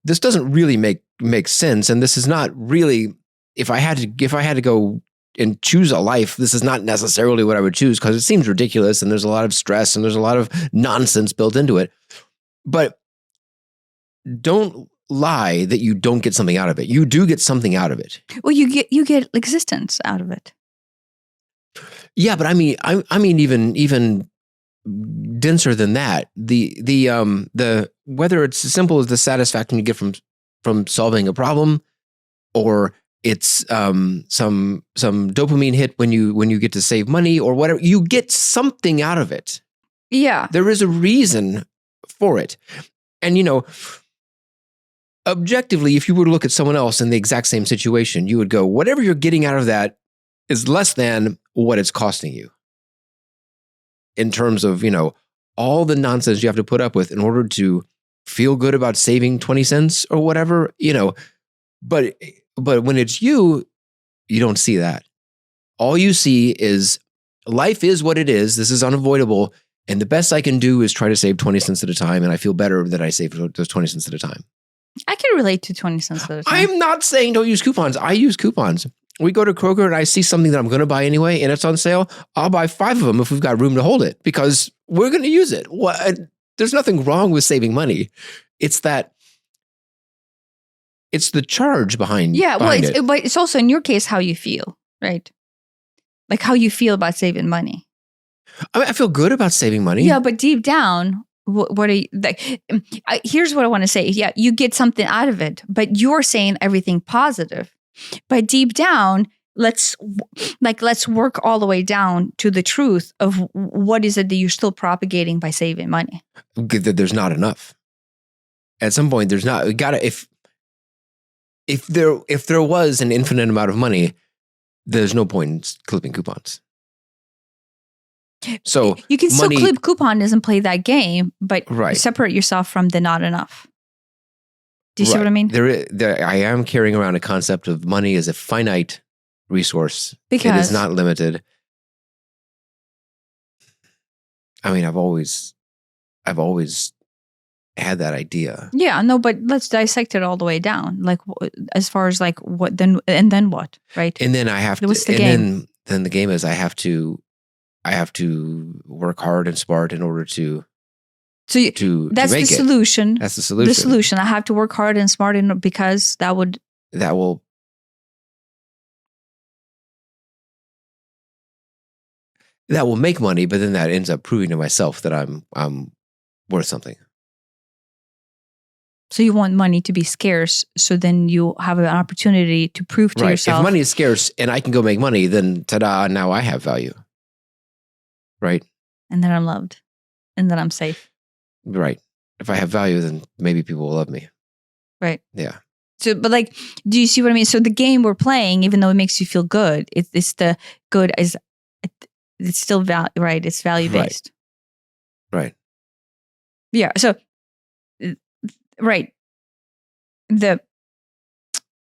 this doesn't really make sense. And this is not really, if I had to go and choose a life, this is not necessarily what I would choose because it seems ridiculous and there's a lot of stress and there's a lot of nonsense built into it. But don't lie that you don't get something out of it. You do get something out of it. Well, you get existence out of it. Yeah, but I mean even denser than that. The whether it's as simple as the satisfaction you get from solving a problem, or it's some dopamine hit when you get to save money or whatever. You get something out of it. Yeah. There is a reason for it. And, objectively, if you were to look at someone else in the exact same situation, you would go, whatever you're getting out of that is less than what it's costing you. In terms of, all the nonsense you have to put up with in order to feel good about saving 20 cents or whatever, but when it's you don't see that. All you see is life is what it is. This is unavoidable. And the best I can do is try to save 20 cents at a time. And I feel better that I save those 20 cents at a time. I can relate to 20 cents at a time. I'm not saying don't use coupons. I use coupons. We go to Kroger and I see something that I'm going to buy anyway and it's on sale. I'll buy 5 of them if we've got room to hold it because we're going to use it. There's nothing wrong with saving money. It's the charge behind it. But it's also in your case how you feel, right? Like how you feel about saving money. I feel good about saving money. Yeah, but deep down, what are you like? Here's what I want to say. Yeah, you get something out of it, but you're saying everything positive. But deep down, let's work all the way down to the truth of what is it that you're still propagating by saving money. There's not enough. At some point, there's not. We gotta if there was an infinite amount of money, there's no point in clipping coupons. So you can still clip coupons and play that game, but right. Separate yourself from the not enough. Do you see what I mean? I am carrying around a concept of money as a finite resource. Because it is not limited. I mean, I've always had that idea. Yeah, no, but let's dissect it all the way down. Like as far as like what then and then what, right? And then I have to. What's the game? Then the game is I have to work hard and smart in order to. So that's the solution. That's the solution. The solution. I have to work hard and smart because that will make money, but then that ends up proving to myself that I'm worth something. So you want money to be scarce, so then you have an opportunity to prove to yourself. If money is scarce and I can go make money, then ta-da, now I have value. Right? And then I'm loved. And then I'm safe. Right. If I have value, then maybe people will love me. Right. Yeah. So, but like, do you see what I mean? So the game we're playing, even though it makes you feel good, it's the good is it's still right. It's value based. Right. Yeah. So, right.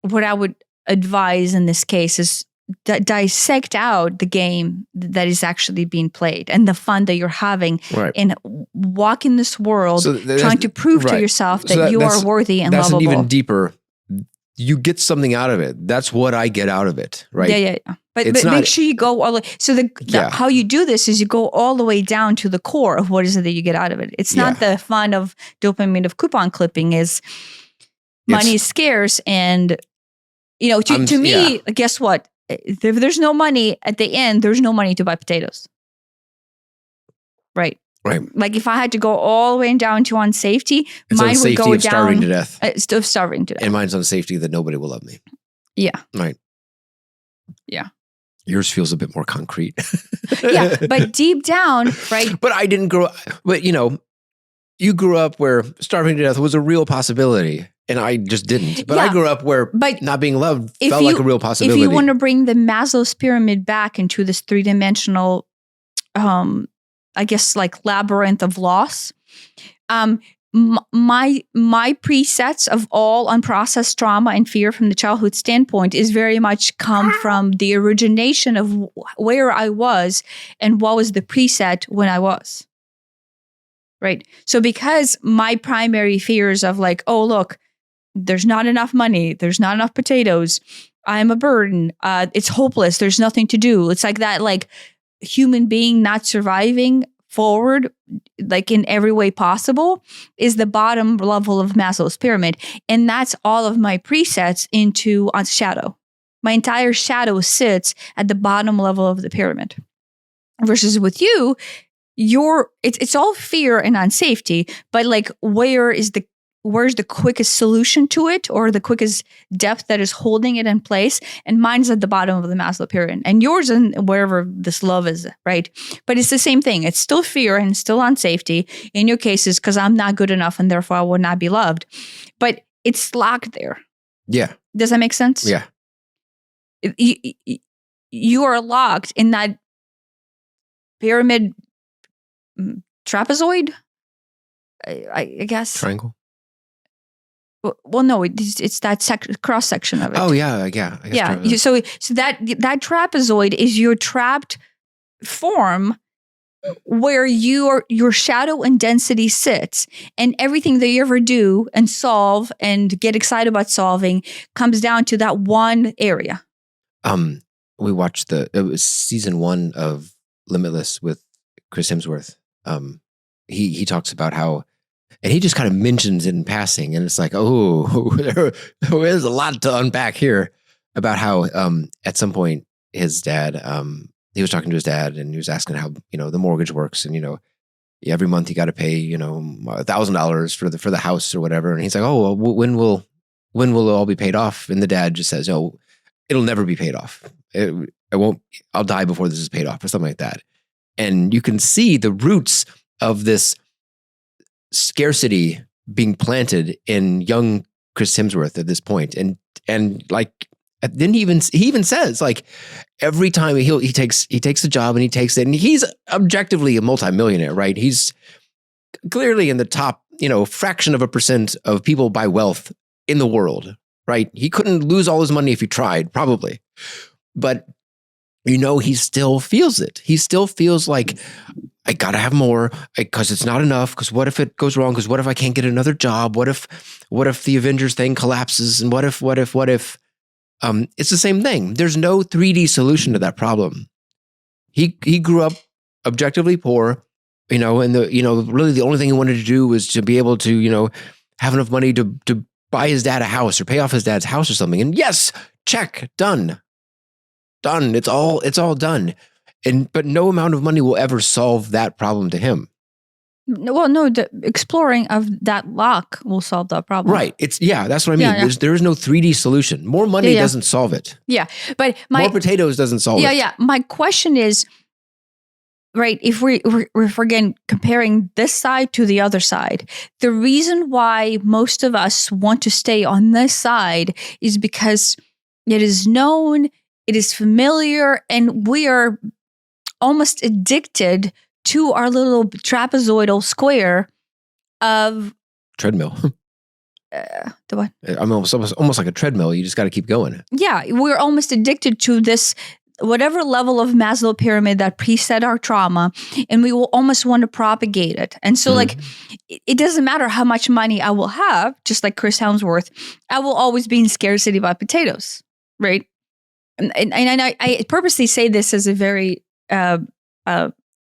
What I would advise in this case is dissect out the game that is actually being played and the fun that you're having and walk in this world trying to prove to yourself that you are worthy and lovable. That's even deeper. You get something out of it. That's what I get out of it, right? Yeah. But make sure you go all the way. So how you do this is you go all the way down to the core of what is it that you get out of it. It's not the fun of dopamine of coupon clipping is money is scarce. And, to me, guess what? If there's no money at the end, there's no money to buy potatoes. Right. Like if I had to go all the way down to on safety, mine would go down. Starving to death. Starving to death. And mine's on safety that nobody will love me. Yeah. Right. Yeah. Yours feels a bit more concrete. Yeah. But deep down, right. But I didn't grow up, but you grew up where starving to death was a real possibility. And I just didn't. But I grew up where not being loved felt like a real possibility. If you want to bring the Maslow's pyramid back into this 3-dimensional, I guess like labyrinth of loss, my presets of all unprocessed trauma and fear from the childhood standpoint is very much come from the origination of where I was and what was the preset when I was. Right. So because my primary fears of like, oh, look, there's not enough money. There's not enough potatoes. I'm a burden. It's hopeless. There's nothing to do. It's like that, like human being not surviving forward, like in every way possible, is the bottom level of Maslow's pyramid. And that's all of my presets into on shadow. My entire shadow sits at the bottom level of the pyramid. Versus with you, it's all fear and unsafety, but like where is where's the quickest solution to it, or the quickest depth that is holding it in place. And mine's at the bottom of the Maslow pyramid, and yours in wherever this love is, right? But it's the same thing. It's still fear and still unsafety. In your case, is because I'm not good enough and therefore I will not be loved. But it's locked there. Yeah. Does that make sense? Yeah. You are locked in that pyramid trapezoid, I guess. Triangle. Well, no, it's that cross section of it. Oh yeah. I guess So that trapezoid is your trapped form where your shadow and density sits, and everything that you ever do and solve and get excited about solving comes down to that one area. We watched it was season 1 of Limitless with Chris Hemsworth. He talks about how, and he just kind of mentions it in passing, and it's like, oh, there is a lot to unpack here about how at some point his dad, he was talking to his dad, and he was asking how the mortgage works, and every month you got to pay $1,000 for the house or whatever, and he's like, oh, well, when will it all be paid off? And the dad just says, oh, it'll never be paid off. It won't. I'll die before this is paid off, or something like that. And you can see the roots of this scarcity being planted in young Chris Hemsworth at this point. And like, then he even says, like, every time he takes the job and he takes it, and he's objectively a multimillionaire, right? He's clearly in the top, fraction of a % of people by wealth in the world, right? He couldn't lose all his money if he tried, probably. But he still feels it. He still feels like, I gotta have more because it's not enough. Because what if it goes wrong? Because what if I can't get another job? What if the Avengers thing collapses? And what if? It's the same thing. There's no 3D solution to that problem. He grew up objectively poor, and really the only thing he wanted to do was to be able to, have enough money to buy his dad a house or pay off his dad's house or something. And yes, check, done. It's all done. But no amount of money will ever solve that problem to him. Well, no, the exploring of that lock will solve that problem. Right. That's what I mean. Yeah. There is no 3D solution. More money doesn't solve it. Yeah. But more potatoes doesn't solve it. Yeah. My question is, right, if we're again comparing this side to the other side, the reason why most of us want to stay on this side is because it is known, it is familiar, and we are almost addicted to our little trapezoidal square of treadmill. The what? I'm almost like a treadmill. You just got to keep going. Yeah, we're almost addicted to this, whatever level of Maslow pyramid that preset our trauma, and we will almost want to propagate it. And so, like, it doesn't matter how much money I will have, just like Chris Hemsworth, I will always be in scarcity about potatoes, right? And I purposely say this as a very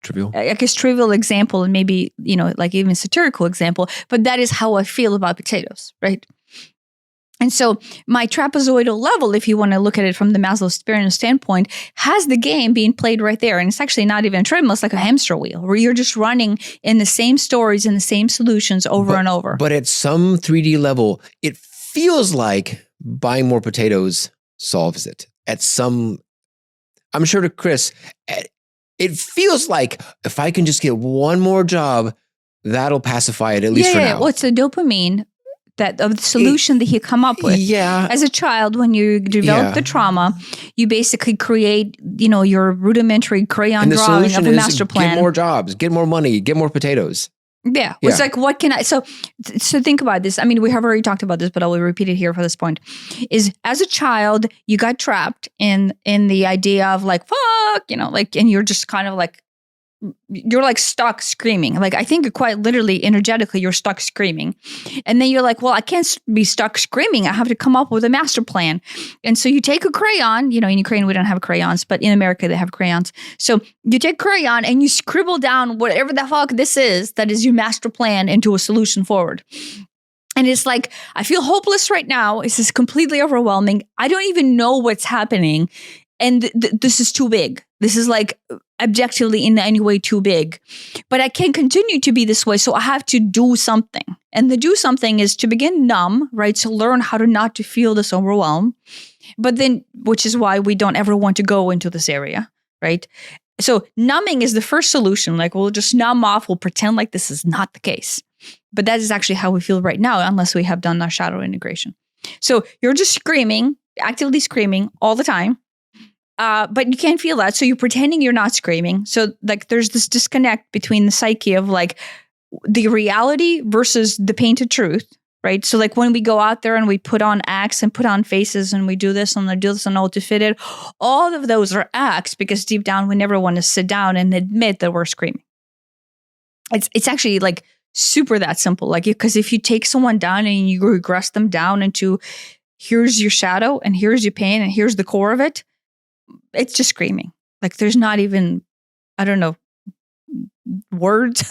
trivial, I guess, trivial example, and maybe, like even satirical example, but that is how I feel about potatoes, right? And so my trapezoidal level, if you want to look at it from the Maslow pyramid standpoint, has the game being played right there. And it's actually not even a treadmill, it's like a hamster wheel where you're just running in the same stories and the same solutions over and over. But at some 3D level, it feels like buying more potatoes solves it. I'm sure to Chris, it feels like if I can just get one more job, that'll pacify it, at least for now. Well, it's the dopamine of the solution that he come up with. Yeah. As a child, when you develop the trauma, you basically create, your rudimentary crayon drawing of a master plan. Get more jobs, get more money, get more potatoes. Yeah. It's like, what can I, so think about this. I mean, we have already talked about this, but I will repeat it here for this point, is as a child, you got trapped in the idea of like, fuck, and you're just kind of like, you're like stuck screaming. Like, I think quite literally, energetically, you're stuck screaming. And then you're like, well, I can't be stuck screaming. I have to come up with a master plan. And so you take a crayon, in Ukraine, we don't have crayons, but in America, they have crayons. So you take crayon and you scribble down whatever the fuck this is, that is your master plan, into a solution forward. And it's like, I feel hopeless right now. This is completely overwhelming. I don't even know what's happening. and this is too big. This is like objectively in any way too big, but I can't continue to be this way. So I have to do something. And the do something is to begin numb, right? To learn how to not to feel this overwhelm. But then, which is why we don't ever want to go into this area, right? So numbing is the first solution. Like we'll just numb off. We'll pretend like this is not the case. But that is actually how we feel right now, unless we have done our shadow integration. So you're just screaming, actively screaming all the time. But you can't feel that. So you're pretending you're not screaming. So like there's this disconnect between the psyche of like the reality versus the painted truth, right? So like when we go out there and we put on acts and put on faces and we do this and I do this and all to fit it, all of those are acts because deep down we never want to sit down and admit that we're screaming. It's actually like super that simple. Like because if you take someone down and you regress them down into here's your shadow and here's your pain and here's the core of it, it's just screaming. Like there's not even, I don't know, words,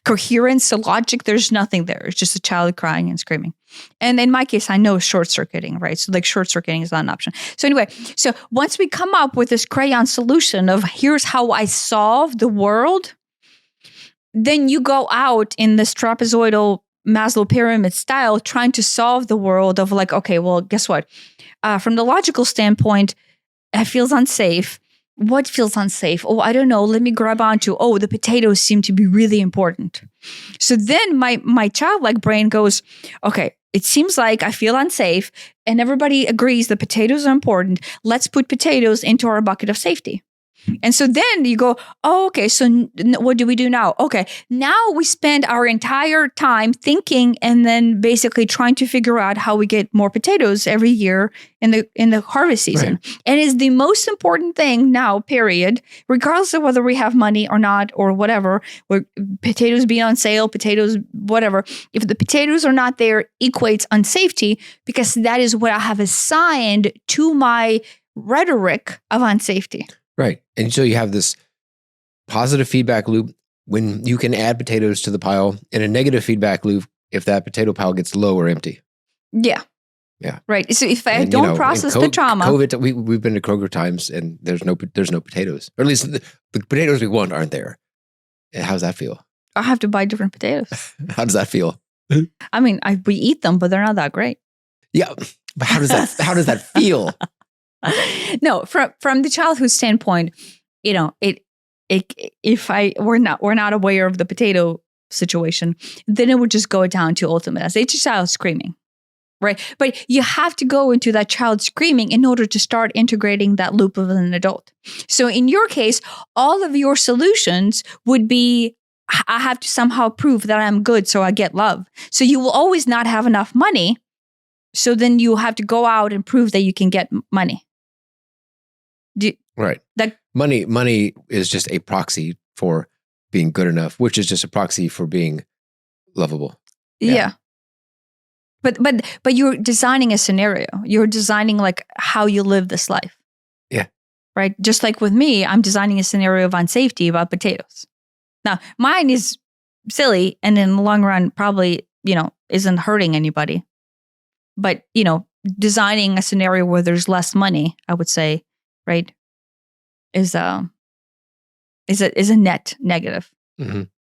coherence, logic. There's nothing there. It's just a child crying and screaming. And in my case, I know short circuiting, right? So like short circuiting is not an option. So anyway, so once we come up with this crayon solution of here's how I solve the world, then you go out in this trapezoidal Maslow pyramid style trying to solve the world of like, okay, well, guess what? From the logical standpoint, it feels unsafe. What feels unsafe? Oh, I don't know. Let me grab onto, the potatoes seem to be really important. So then my childlike brain goes, okay, it seems like I feel unsafe and everybody agrees that potatoes are important. Let's put potatoes into our bucket of safety. And so then you go, okay, so what do we do now? Okay, now we spend our entire time thinking and then basically trying to figure out how we get more potatoes every year in the harvest season. Right. And it's the most important thing now, period, regardless of whether we have money or not or whatever, where potatoes be on sale, potatoes, whatever. If the potatoes are not there, equates unsafety because that is what I have assigned to my rhetoric of unsafety. Right. And so you have this positive feedback loop when you can add potatoes to the pile and a negative feedback loop if that potato pile gets low or empty. Yeah. Yeah. Right. So if I don't process the trauma. COVID, we've been to Kroger times and there's no potatoes. Or at least the potatoes we want aren't there. How's that feel? I have to buy different potatoes. How does that feel? I mean, we eat them, but they're not that great. Yeah. But how does that feel? No, from the childhood standpoint, if we're not aware of the potato situation, then it would just go down to ultimate as it's a child screaming, right? But you have to go into that child screaming in order to start integrating that loop of an adult. So in your case, all of your solutions would be, I have to somehow prove that I'm good so I get love. So you will always not have enough money. So then you have to go out and prove that you can get money. Right. Money is just a proxy for being good enough, which is just a proxy for being lovable. Yeah. But you're designing a scenario. You're designing like how you live this life. Yeah. Right. Just like with me, I'm designing a scenario of unsafety about potatoes. Now, mine is silly and in the long run probably, isn't hurting anybody. But, designing a scenario where there's less money, I would say, right, is a net negative,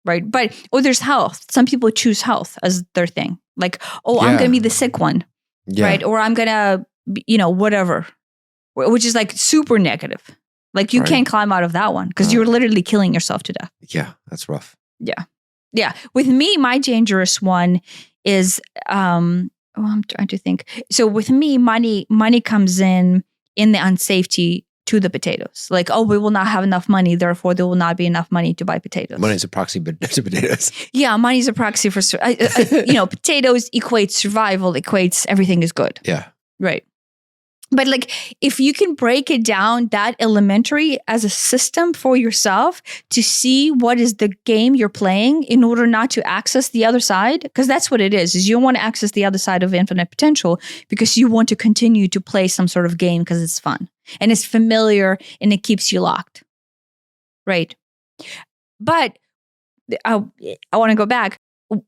right? But there's health. Some people choose health as their thing. Like, I'm going to be the sick one, right? Or I'm going to, whatever, which is like super negative. Like you can't climb out of that one because you're literally killing yourself to death. Yeah, that's rough. Yeah. With me, my dangerous one is, I'm trying to think. So with me, money comes in the unsafety to the potatoes. Like, we will not have enough money, therefore there will not be enough money to buy potatoes. Money is a proxy to potatoes. Yeah, money is a proxy for, potatoes equates survival, equates everything is good. Yeah. Right. But like, if you can break it down that elementary as a system for yourself to see what is the game you're playing in order not to access the other side, because that's what it is you want to access the other side of infinite potential because you want to continue to play some sort of game because it's fun and it's familiar and it keeps you locked. Right. But I want to go back.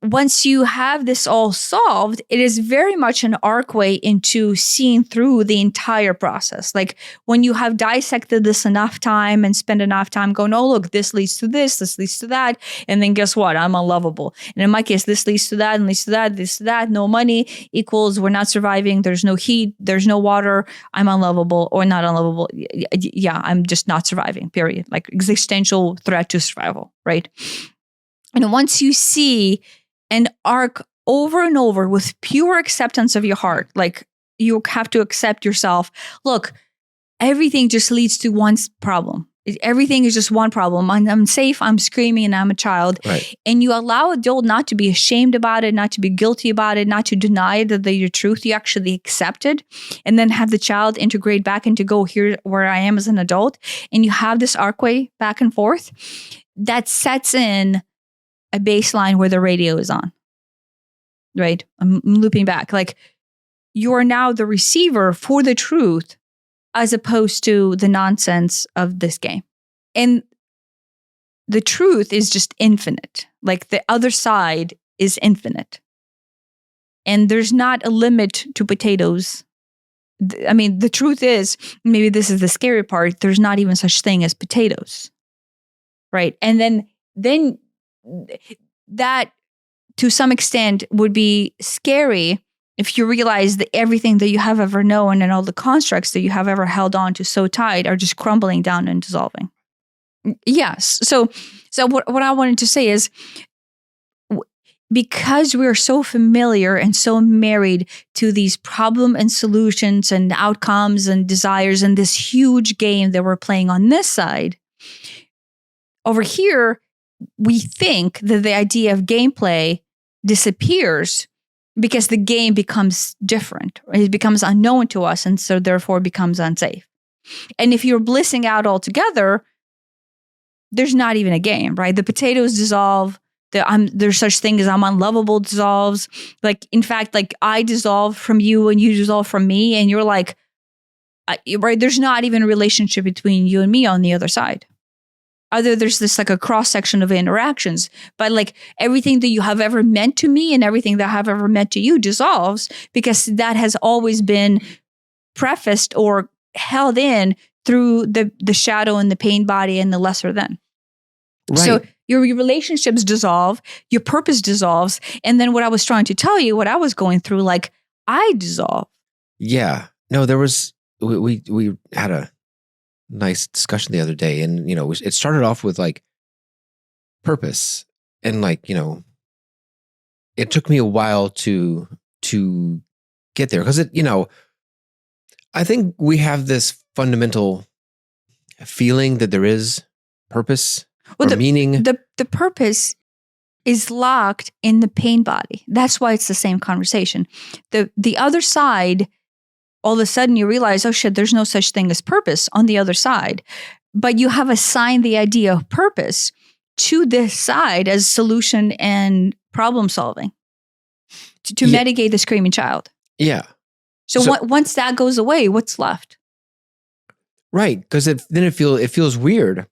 once you have this all solved, it is very much an archway into seeing through the entire process. Like when you have dissected this enough time and spend enough time going, oh, look, this leads to this leads to that. And then guess what? I'm unlovable. And in my case, this leads to that and leads to that, this to that. No money equals we're not surviving. There's no heat. There's no water. I'm unlovable or not unlovable. Yeah, I'm just not surviving, period. Like existential threat to survival, right? And once you see an arc over and over with pure acceptance of your heart, like you have to accept yourself. Look, everything just leads to one problem. Everything is just one problem. I'm safe, I'm screaming, and I'm a child. Right. And you allow adult not to be ashamed about it, not to be guilty about it, not to deny that they're your truth. You actually accept it. And then have the child integrate back into go, here where I am as an adult. And you have this archway back and forth that sets in a baseline where the radio is on, right? I'm looping back. Like you are now the receiver for the truth as opposed to the nonsense of this game. And the truth is just infinite. Like the other side is infinite. And there's not a limit to potatoes. I mean, the truth is, maybe this is the scary part, there's not even such thing as potatoes, right? And then that to some extent would be scary if you realize that everything that you have ever known and all the constructs that you have ever held on to so tight are just crumbling down and dissolving. Yes. So what I wanted to say is, because we're so familiar and so married to these problem and solutions and outcomes and desires and this huge game that we're playing on this side, over here, we think that the idea of gameplay disappears because the game becomes different. It becomes unknown to us and so therefore becomes unsafe. And if you're blissing out altogether, there's not even a game, right? The potatoes dissolve. There's such thing as I'm unlovable dissolves. Like, in fact, like I dissolve from you and you dissolve from me. And you're like, right? There's not even a relationship between you and me on the other side. There's this like a cross section of interactions, but like everything that you have ever meant to me and everything that I have ever meant to you dissolves because that has always been prefaced or held in through the shadow and the pain body and the lesser than. Right. So your relationships dissolve, your purpose dissolves, and then what I was trying to tell you, what I was going through, like I dissolve. Yeah. No, there was we had a nice discussion the other day, and it started off with like purpose, and like it took me a while to get there because I think we have this fundamental feeling that there is purpose or meaning. The purpose is locked in the pain body. That's why it's the same conversation. The other side, all of a sudden you realize, oh shit, there's no such thing as purpose on the other side. But you have assigned the idea of purpose to this side as solution and problem solving to mitigate the screaming child. Yeah. So once that goes away, what's left? Right. Because then it feels weird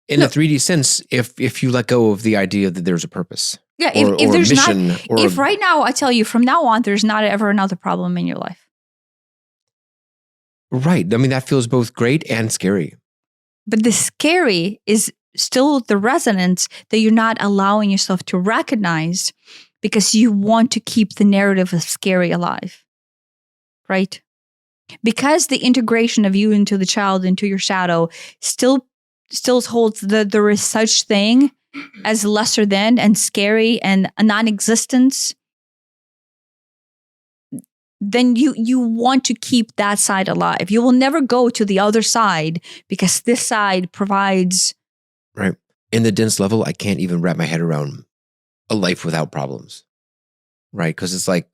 in a 3D sense if you let go of the idea that there's a purpose. Yeah. If there's not, if right now I tell you from now on, there's not ever another problem in your life. Right. I mean, that feels both great and scary. But the scary is still the resonance that you're not allowing yourself to recognize because you want to keep the narrative of scary alive. Right? Because the integration of you into the child, into your shadow, still holds that there is such thing as lesser than and scary and a non-existence, then you want to keep that side alive. You will never go to the other side because this side provides. Right. In the dense level, I can't even wrap my head around a life without problems. Right. Because it's like,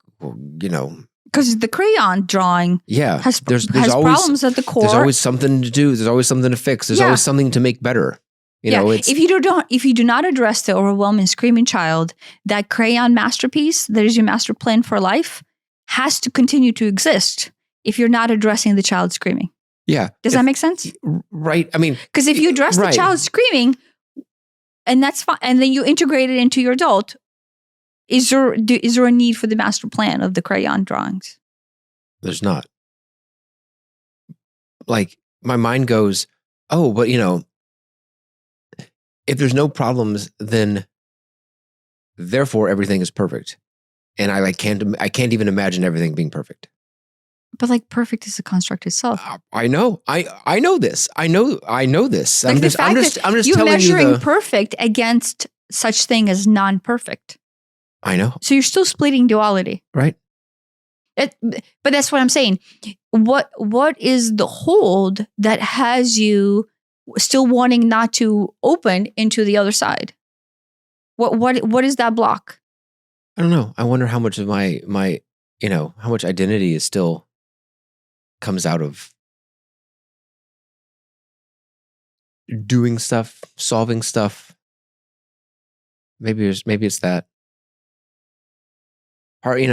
because the crayon drawing has always, problems at the core. There's always something to do. There's always something to fix. There's always something to make better. If you do not address the overwhelming screaming child, that crayon masterpiece that is your master plan for life has to continue to exist if you're not addressing the child screaming. Yeah. Does that make sense? Right. I mean, because if you address the child screaming, and that's fine, and then you integrate it into your adult, is there a need for the master plan of the crayon drawings? There's not. Like my mind goes, oh, but if there's no problems, then therefore everything is perfect. And I can't even imagine everything being perfect. But like perfect is a construct itself. I know. I know this. I know this. Like I'm just you're telling you measuring perfect against such thing as non-perfect. I know. So you're still splitting duality. Right. But that's what I'm saying. What is the hold that has you still wanting not to open into the other side? What is that block? I don't know. I wonder how much of my how much identity is still comes out of doing stuff, solving stuff. Maybe it's that. Or, I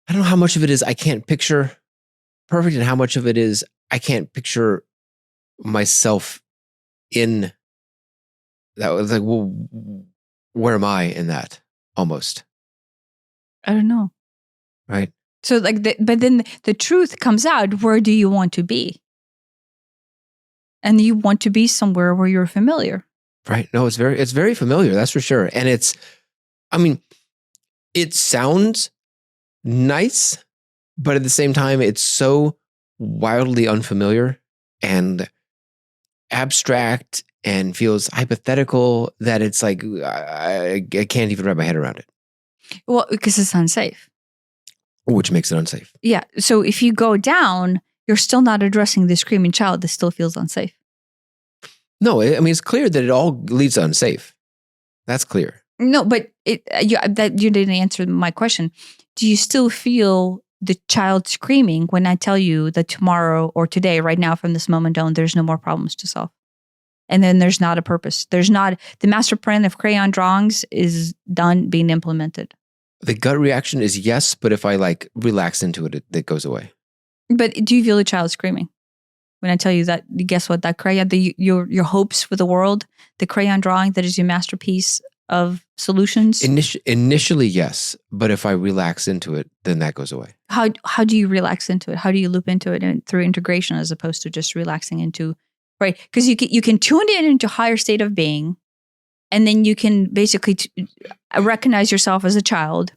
don't know how much of it is I can't picture perfect and how much of it is I can't picture myself in that. Was like, well, where am I in that? Almost. I don't know. Right. So but then the truth comes out. Where do you want to be? And you want to be somewhere where you're familiar. Right. No, it's very familiar. That's for sure. And it sounds nice, but at the same time, it's so wildly unfamiliar and abstract and feels hypothetical that it's like, I can't even wrap my head around it. Well, because it's unsafe. Which makes it unsafe. Yeah. So if you go down, you're still not addressing the screaming child that still feels unsafe. No, it's clear that it all leads to unsafe. That's clear. No, but you didn't answer my question. Do you still feel the child screaming when I tell you that tomorrow or today, right now, from this moment on, there's no more problems to solve? And then there's not a purpose. There's not the master plan of crayon drawings is done being implemented. The gut reaction is yes, but if I relax into it, it goes away. But do you feel the child screaming when I tell you that? Guess what? That crayon, your hopes for the world, the crayon drawing that is your masterpiece of solutions. Initially, yes, but if I relax into it, then that goes away. How do you relax into it? How do you loop into it through integration as opposed to just relaxing into, right? Because you can tune it into a higher state of being, and then you can basically recognize yourself as a child.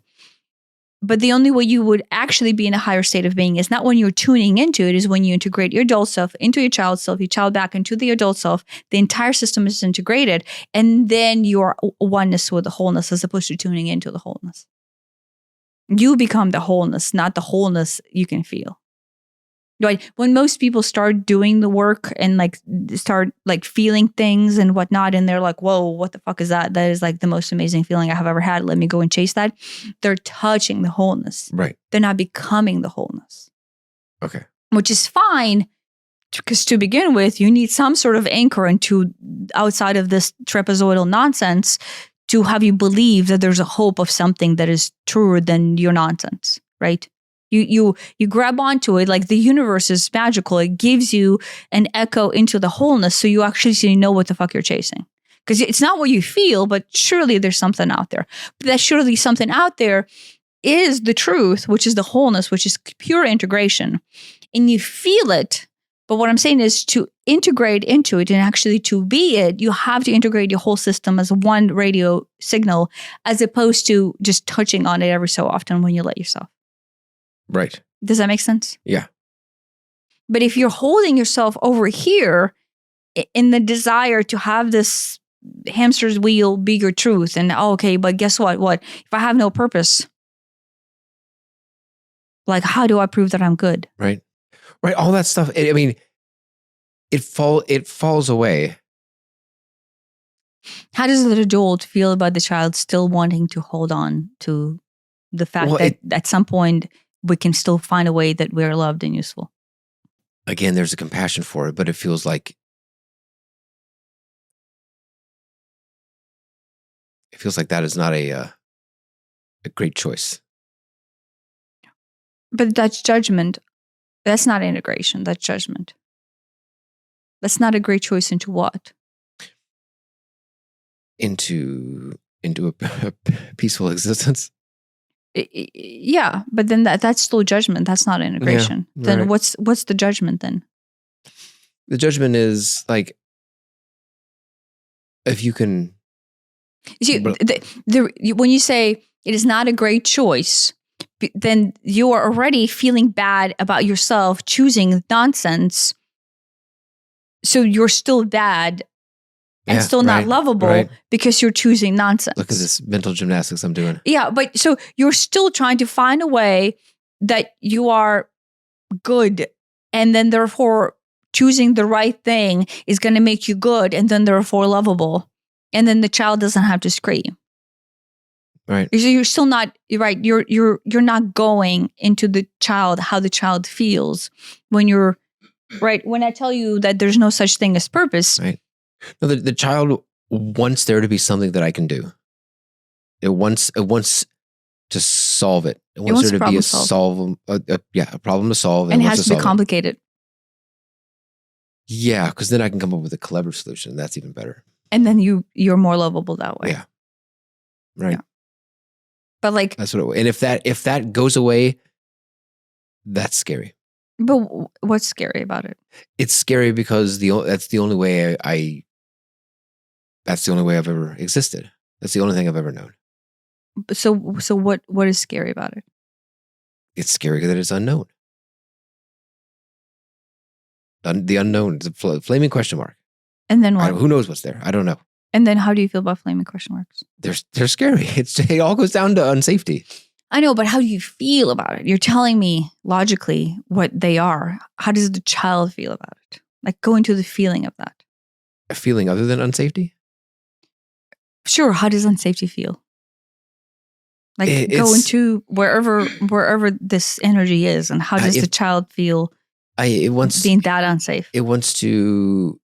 But the only way you would actually be in a higher state of being is not when you're tuning into it, is when you integrate your adult self into your child self, your child back into the adult self. The entire system is integrated. And then you're oneness with the wholeness as opposed to tuning into the wholeness. You become the wholeness, not the wholeness you can feel. Right? When most people start doing the work and start feeling things and whatnot, and they're like, whoa, what the fuck is that? That is the most amazing feeling I have ever had. Let me go and chase that. They're touching the wholeness. Right. They're not becoming the wholeness. Okay. Which is fine, because to begin with, you need some sort of anchor into outside of this trapezoidal nonsense to have you believe that there's a hope of something that is truer than your nonsense, right? You grab onto it, like the universe is magical. It gives you an echo into the wholeness, so you actually know what the fuck you're chasing. Because it's not what you feel, but surely there's something out there. But that surely something out there is the truth, which is the wholeness, which is pure integration. And you feel it. But what I'm saying is to integrate into it and actually to be it, you have to integrate your whole system as one radio signal, as opposed to just touching on it every so often when you let yourself. Right. Does that make sense? Yeah. But if you're holding yourself over here in the desire to have this hamster's wheel be your truth, and okay, but guess what? What if I have no purpose? How do I prove that I'm good? Right. Right. All that stuff. It falls away. How does the adult feel about the child still wanting to hold on to the fact that at some point we can still find a way that we're loved and useful? Again, there's a compassion for it, but it feels like that is not a great choice. But that's judgment. That's not integration. That's judgment. That's not a great choice into what? into a peaceful existence. Yeah, but then that's still judgment. That's not integration. Yeah, Then right. what's the judgment then? The judgment is like, if you can. You see, But when you say it is not a great choice, then you are already feeling bad about yourself choosing nonsense. So you're still bad and still not lovable because you're choosing nonsense. Look at this mental gymnastics I'm doing. Yeah, but so you're still trying to find a way that you are good, and then therefore choosing the right thing is going to make you good, and then therefore lovable, and then the child doesn't have to scream. Right. So you're still not right. You're not going into the child, how the child feels when you're right. When I tell you that there's no such thing as purpose, right? No, the child wants there to be something that I can do. It wants to solve it. It wants there to be a problem to solve, and it has to be complicated. Yeah, because then I can come up with a clever solution. That's even better. And then you're more lovable that way. Yeah. Right. Yeah. But like that's what. And if that goes away, that's scary. But what's scary about it? It's scary because that's the only way that's the only way I've ever existed. That's the only thing I've ever known. So what is scary about it? It's scary that it's unknown. The unknown is a flaming question mark. And then what? Who knows what's there? I don't know. And then how do you feel about flaming question marks? They're scary. It all goes down to unsafety. I know, but how do you feel about it? You're telling me logically what they are. How does the child feel about it? Like, go into the feeling of that. A feeling other than unsafety? Sure. How does unsafety feel? Like, go into wherever this energy is, and how does the child feel being that unsafe? It wants to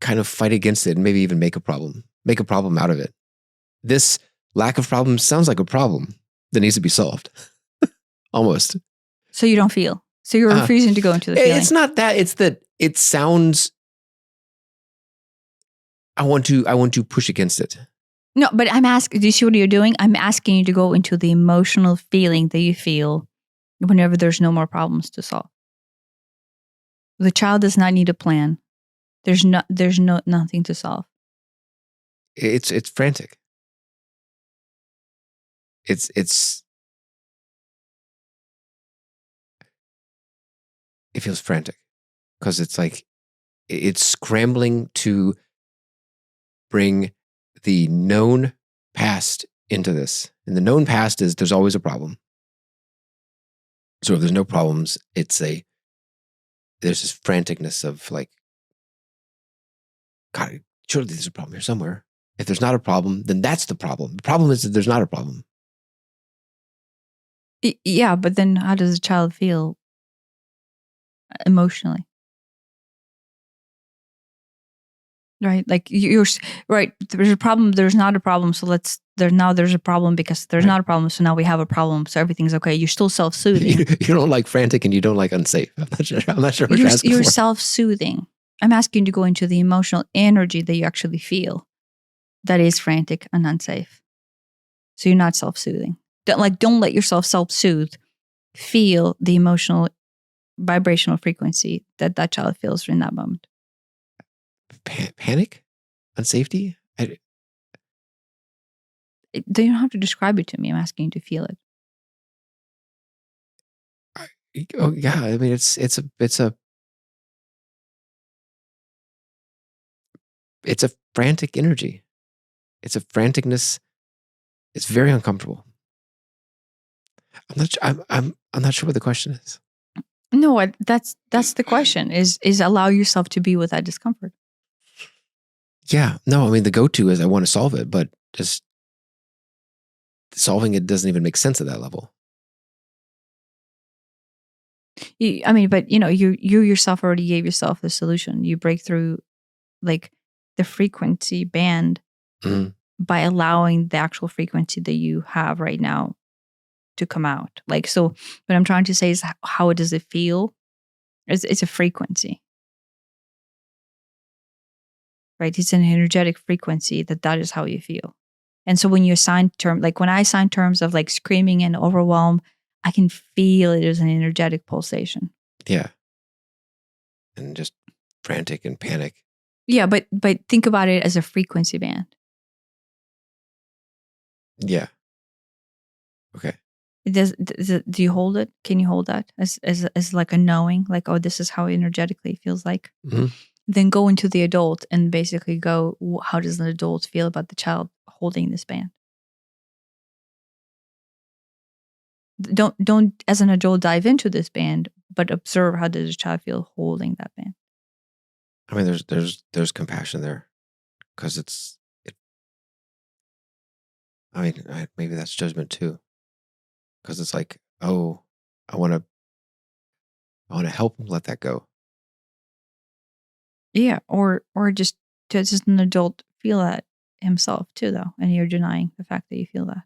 kind of fight against it and maybe even make a problem out of it. This lack of problem sounds like a problem that needs to be solved. Almost. So you don't feel. So you're refusing to go into the feeling. It's not that. It's that it sounds. I want to push against it. No, but I'm asking. Do you see what you're doing? I'm asking you to go into the emotional feeling that you feel whenever there's no more problems to solve. The child does not need a plan. There's nothing to solve. It's frantic. It feels frantic because it's like it's scrambling to bring the known past into this. And the known past is there's always a problem. So if there's no problems, there's this franticness of like, God, surely there's a problem here somewhere. If there's not a problem, then that's the problem. The problem is that there's not a problem. Yeah, but then how does a child feel emotionally? Right, like you're right. There's a problem. There's not a problem. So there's a problem because there's not a problem. So now we have a problem. So everything's okay. You're still self-soothing. You don't like frantic and you don't like unsafe. I'm not sure what you're asking for. You're self-soothing. I'm asking you to go into the emotional energy that you actually feel. That is frantic and unsafe. So you're not self-soothing. Don't let yourself self-soothe. Feel the emotional vibrational frequency that child feels in that moment. Panic? Unsafety? You don't have to describe it to me. I'm asking you to feel it. Oh yeah, I mean it's a frantic energy. It's a franticness. It's very uncomfortable. I'm not sure what the question is. No, that's the question. Is allow yourself to be with that discomfort. Yeah, no, I mean the go-to is I want to solve it, but just solving it doesn't even make sense at that level. I mean, but you yourself already gave yourself the solution. You break through like the frequency band by allowing the actual frequency that you have right now to come out. Like, so what I'm trying to say is how does it feel? It's a frequency. right? It's an energetic frequency that is how you feel. And so when you assign term, like when I assign terms of like screaming and overwhelm, I can feel it as an energetic pulsation. Yeah. And just frantic and panic. Yeah, but think about it as a frequency band. Yeah. Okay. Do you hold it? Can you hold that as like a knowing, like, oh, this is how energetically it feels like? Mm-hmm. Then go into the adult and basically go, how does an adult feel about the child holding this band? Don't as an adult dive into this band, but observe how does a child feel holding that band. I mean, there's compassion there, because I mean, maybe that's judgment too, because it's like, oh, I want to help him let that go. Yeah, or just an adult feel that himself too, though, and you're denying the fact that you feel that.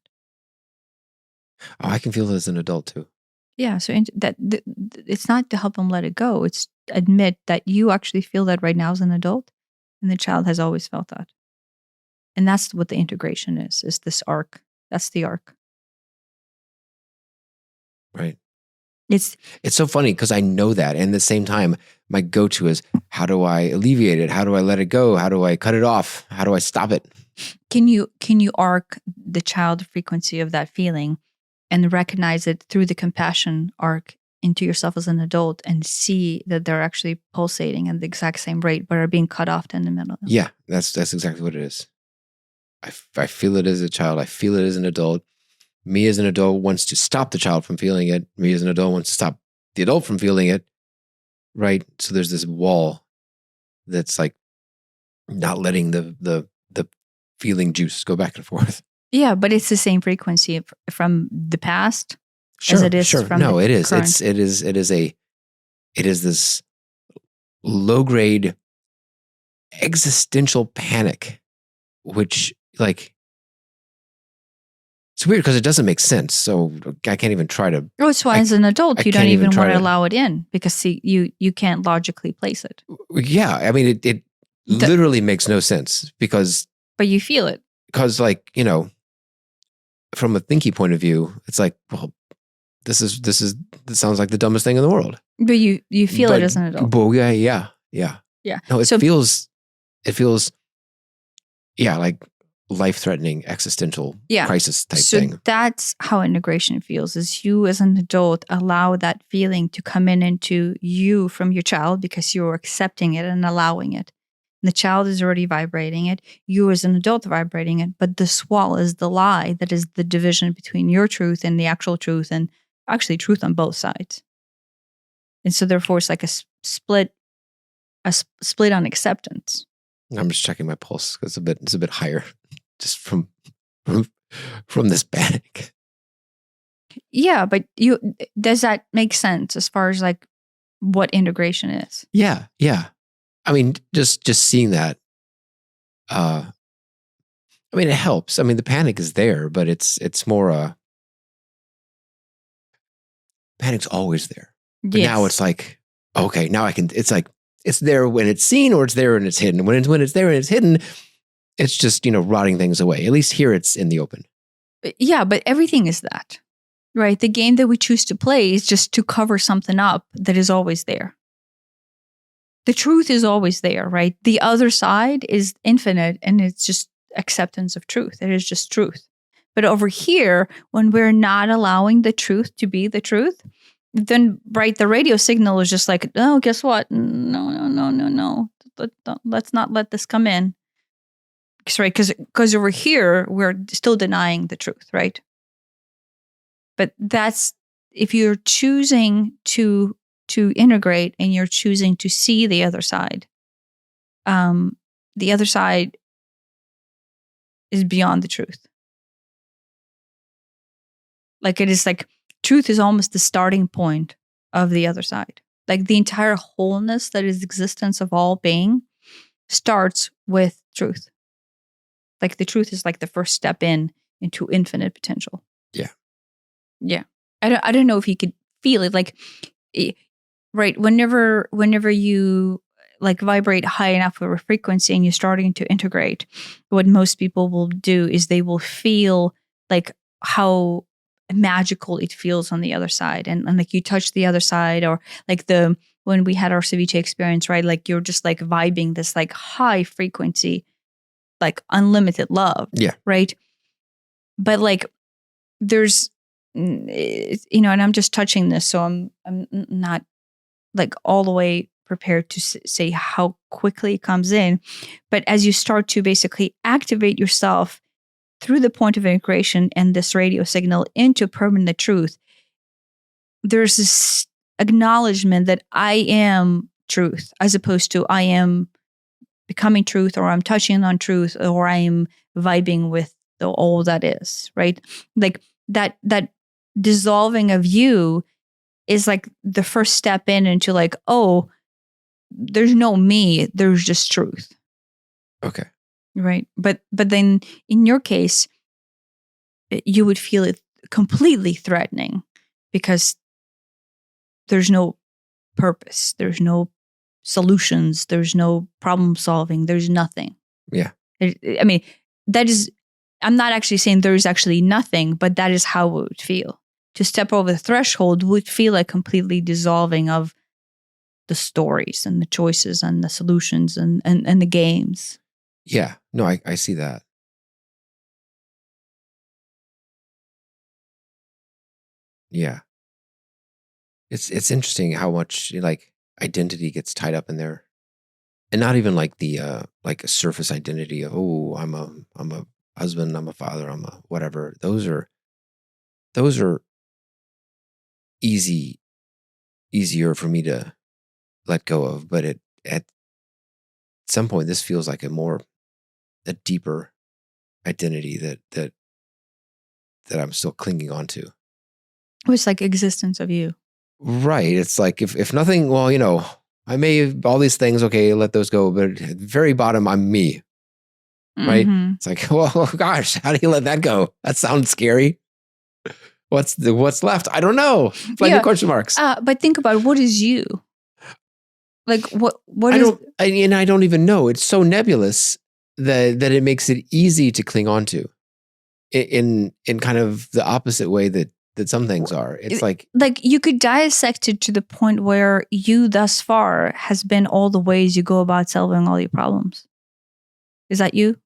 Oh, I can feel it as an adult too. Yeah, so it's not to help him let it go. It's admit that you actually feel that right now as an adult, and the child has always felt that. And that's what the integration is this arc. That's the arc. Right. It's so funny because I know that, and at the same time, my go-to is, how do I alleviate it? How do I let it go? How do I cut it off? How do I stop it? can you arc the child frequency of that feeling and recognize it through the compassion arc into yourself as an adult and see that they're actually pulsating at the exact same rate but are being cut off in the middle? Yeah, that's exactly what it is. I feel it as a child. I feel it as an adult. Me as an adult wants to stop the child from feeling it. Me as an adult wants to stop the adult from feeling it. Right? So there's this wall that's like not letting the feeling juice go back and forth. Yeah, but it's the same frequency from the past Sure, as it is sure. from No, the it is. current. It is this low grade existential panic, which, like, it's weird because it doesn't make sense. So I can't even try to. Oh, that's why as an adult you don't can't even even try want to to- allow it in because see you can't logically place it, Yeah, I mean, it literally makes no sense because but you feel it. like, from a thinky point of view, it's like, well, this sounds like the dumbest thing in the world. But you feel But, it as an adult. But yeah. Yeah. No, it So- feels, yeah, like life-threatening existential crisis type So thing. that's how integration feels, is you as an adult allow that feeling to come in into you from your child because you're accepting it and allowing it. And the child is already vibrating it. You as an adult vibrating it. But this wall is the lie that is the division between your truth and the actual truth, and actually truth on both sides. And so therefore it's like a split on acceptance. I'm just checking my pulse because it's a bit higher, just from this panic. Yeah, but does that make sense as far as like what integration is? Yeah. I mean, just seeing that. I mean, it helps. I mean, the panic is there, but it's more. Panic's always there. But now it's like, okay, now I can. It's like it's there when it's seen, or it's there when it's hidden. When it's there and it's hidden, it's just rotting things away. At least here, it's in the open. Yeah, but everything is that, right? The game that we choose to play is just to cover something up that is always there. The truth is always there, right? The other side is infinite and it's just acceptance of truth. It is just truth. But over here, when we're not allowing the truth to be the truth, then, right, the radio signal is just like, oh, guess what? No. Let's not let this come in. Right? Because over here, we're still denying the truth, right? But that's, if you're choosing to integrate and you're choosing to see the other side is beyond the truth. Like, it is like truth is almost the starting point of the other side. Like the entire wholeness that is existence of all being starts with truth. Like the truth is like the first step into infinite potential. Yeah. I don't know if you could feel it, like, right, whenever you, like vibrate high enough of a frequency and you're starting to integrate, what most people will do is they will feel like how magical it feels on the other side. And like you touch the other side, or like when we had our ceviche experience, right? Like you're just like vibing this like high frequency, like unlimited love. Yeah. Right. But like there's, and I'm just touching this. So I'm not like all the way prepared to say how quickly it comes in. But as you start to basically activate yourself through the point of integration and this radio signal into permanent truth, there's this acknowledgement that I am truth, as opposed to I am becoming truth, or I'm touching on truth, or I am vibing with all that is, right? Like that dissolving of you is like the first step into like, oh, there's no me, there's just truth. Okay. Right. But then in your case, you would feel it completely threatening because there's no purpose, there's no solutions, there's no problem solving, there's nothing. Yeah. I mean, that is, I'm not actually saying there's actually nothing, but that is how it would feel. To step over the threshold would feel like completely dissolving of the stories and the choices and the solutions and the games. Yeah. No, I see that. Yeah. It's interesting how much like identity gets tied up in there. And not even like the like a surface identity of, oh, I'm a husband, I'm a father, I'm a whatever. Those are easier for me to let go of. But at some point this feels like a deeper identity that I'm still clinging on to. It's like existence of you. Right. It's like if nothing, well, I may have all these things, okay, let those go, but at the very bottom, I'm me. Right? Mm-hmm. It's like, well, gosh, how do you let that go? That sounds scary. What's left? I don't know. Plenty of question marks. But think about it, what is you? Like what I don't even know. It's so nebulous that it makes it easy to cling on to in kind of the opposite way that some things are. It's like you could dissect it to the point where you thus far has been all the ways you go about solving all your problems. Is that you?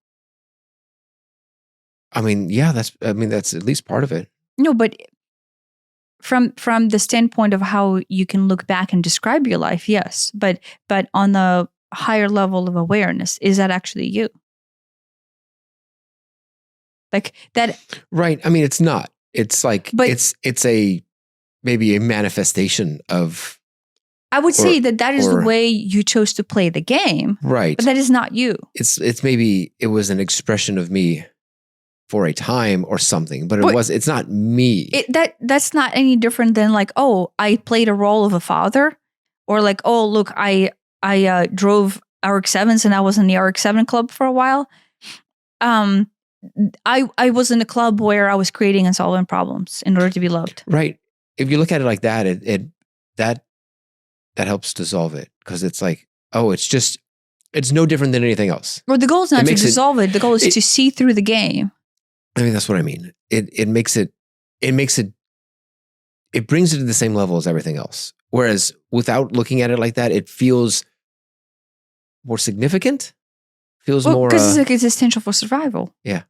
I mean, yeah, that's at least part of it. No, but from the standpoint of how you can look back and describe your life, yes. But on the higher level of awareness, is that actually you? Like that. Right. I mean, it's not. It's like, it's maybe a manifestation of. I would say that is the way you chose to play the game. Right. But that is not you. It's maybe it was an expression of me for a time or something, but it's not me. That's not any different than like, oh, I played a role of a father, or like, oh, look, I drove RX-7s and I was in the RX-7 club for a while. I was in a club where I was creating and solving problems in order to be loved. Right. If you look at it like that, that helps dissolve it, because it's like, oh, it's no different than anything else. Well, the goal is not to dissolve it. The goal is to see through the game. I mean, that's what I mean. It brings it to the same level as everything else. Whereas without looking at it like that, it feels more significant. Feels more because it's like existential for survival. Yeah.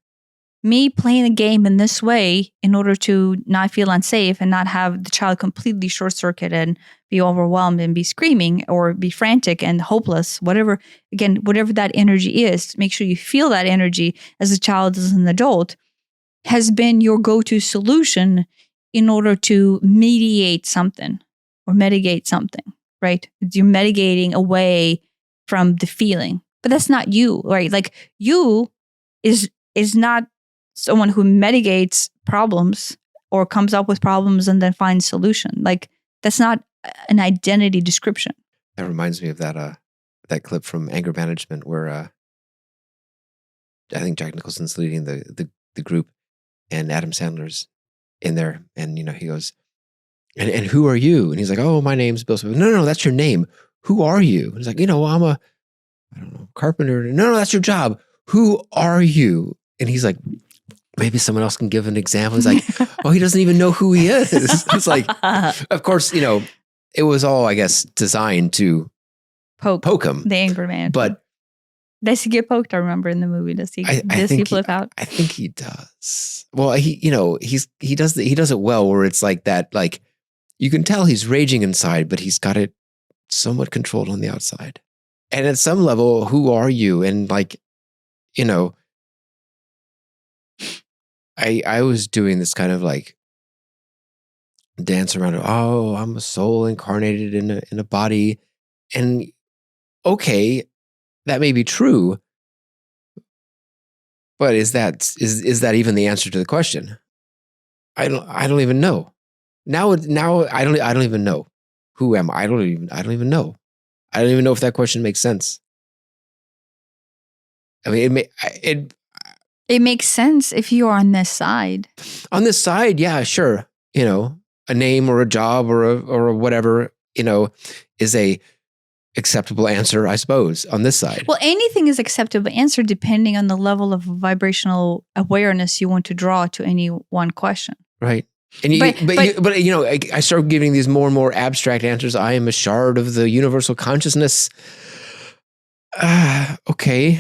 Me playing a game in this way in order to not feel unsafe and not have the child completely short circuit and be overwhelmed and be screaming or be frantic and hopeless, whatever that energy is, make sure you feel that energy as a child, as an adult, has been your go-to solution in order to mediate something or mitigate something, right? You're mitigating away from the feeling, but that's not you, right? Like you is not someone who mitigates problems or comes up with problems and then finds solution. Like that's not an identity description. That reminds me of that clip from Anger Management where I think Jack Nicholson's leading the group and Adam Sandler's in there, and he goes, and who are you? And he's like, oh, my name's Bill Smith. No, that's your name. who are you? He's like, I'm a, I don't know, carpenter. No, that's your job. Who are you? And he's like, maybe someone else can give an example. He's like, oh, he doesn't even know who he is. It's like, of course, it was all, I guess, designed to poke him. The angry man. But does he get poked? I remember in the movie. Does he flip out? I think he does. Well, he does it well, where it's like that, like you can tell he's raging inside, but he's got it somewhat controlled on the outside. And at some level, who are you? And like, I was doing this kind of like dance around it. Oh, I'm a soul incarnated in a body. And okay, that may be true, but is that even the answer to the question? I don't even know. Now I don't even know. Who am I? I don't even know. I don't even know if that question makes sense. I mean, it makes sense if you're on this side. On this side, yeah, sure. A name or a job or a whatever, is a acceptable answer, I suppose, on this side. Well, anything is acceptable answer depending on the level of vibrational awareness you want to draw to any one question. Right. And I start giving these more and more abstract answers. I am a shard of the universal consciousness. Okay.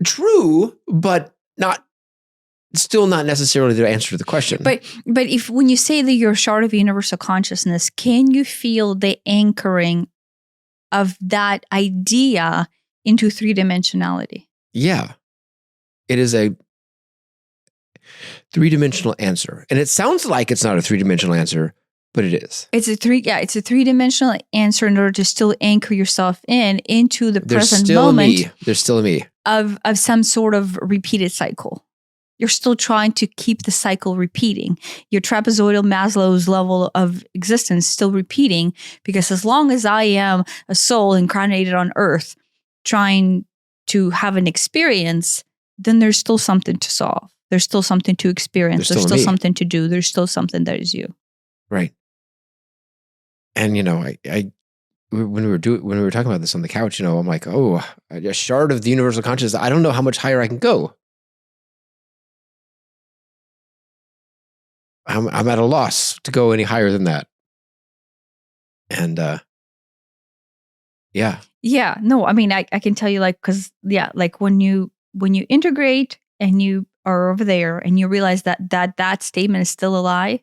True, but still not necessarily the answer to the question. But when you say that you're a shard of universal consciousness, can you feel the anchoring of that idea into three-dimensionality? Yeah. It is a three-dimensional answer. And it sounds like it's not a three-dimensional answer, but it is. It's a three-dimensional answer in order to still anchor yourself into the present moment. There's still a me. Of some sort of repeated cycle. You're still trying to keep the cycle repeating. Your trapezoidal Maslow's level of existence still repeating, because as long as I am a soul incarnated on earth trying to have an experience, then there's still something to solve. There's still something to experience. There's still something to do. There's still something that is you. Right. And when we were talking about this on the couch, I'm like, oh, a shard of the universal consciousness. I don't know how much higher I can go. I'm at a loss to go any higher than that. And yeah. Yeah. No, I mean, I can tell you, like, because like when you integrate and you are over there and you realize that statement is still a lie.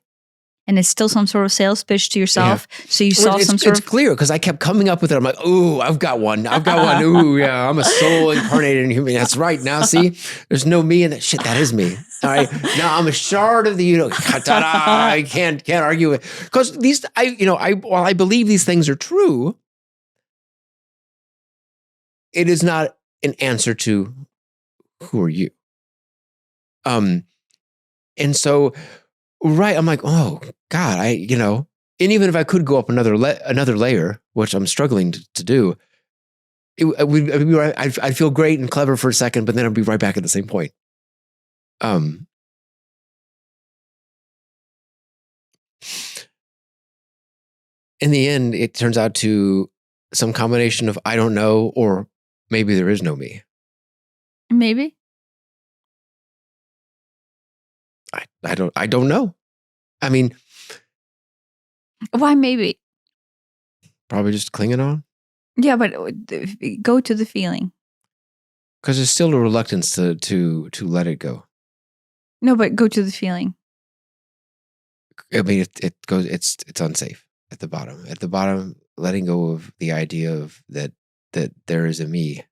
And it's still some sort of sales pitch to yourself. Yeah. So you saw It's clear because I kept coming up with it. I'm like, ooh, I've got one. Ooh, yeah, I'm a soul incarnated in human. That's right. Now, see, there's no me in that shit. That is me. All right. Now I'm a shard of the Ta-da! I can't argue it because these. While I believe these things are true, it is not an answer to who are you. And so. Right. I'm like, oh God, and even if I could go up another layer, which I'm struggling to do, I'd feel great and clever for a second, but then I'd be right back at the same point. In the end, it turns out to some combination of I don't know, or maybe there is no me. Maybe. I don't know. I mean, why maybe? Probably just clinging on. Yeah, but go to the feeling. Because there's still a reluctance to let it go. No, but go to the feeling. I mean, it's unsafe at the bottom. At the bottom, letting go of the idea of that there is a me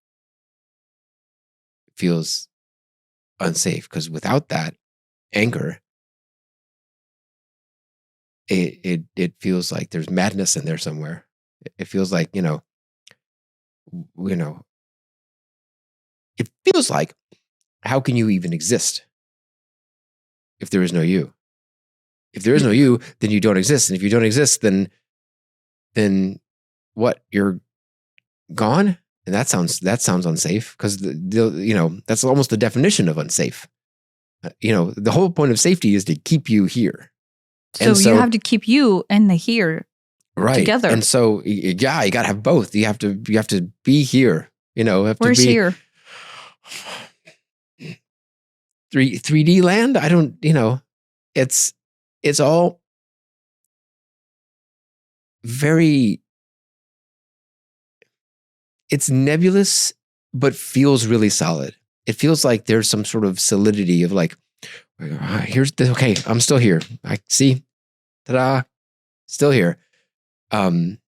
feels unsafe, because without that anger, it feels like there's madness in there somewhere. It feels like, it feels like, how can you even exist if there is no you? If there is no you, then you don't exist. And if you don't exist, then what? You're gone? And that sounds unsafe, because that's almost the definition of unsafe. The whole point of safety is to keep you here. So you have to keep you in the here. Right. together. And so, yeah, you got to have both. You have to be here. Have Where's to be here? 3D land. I don't. It's all very. It's nebulous, but feels really solid. It feels like there's some sort of solidity of like, here's the okay. I'm still here. I see. Ta-da! Still here. And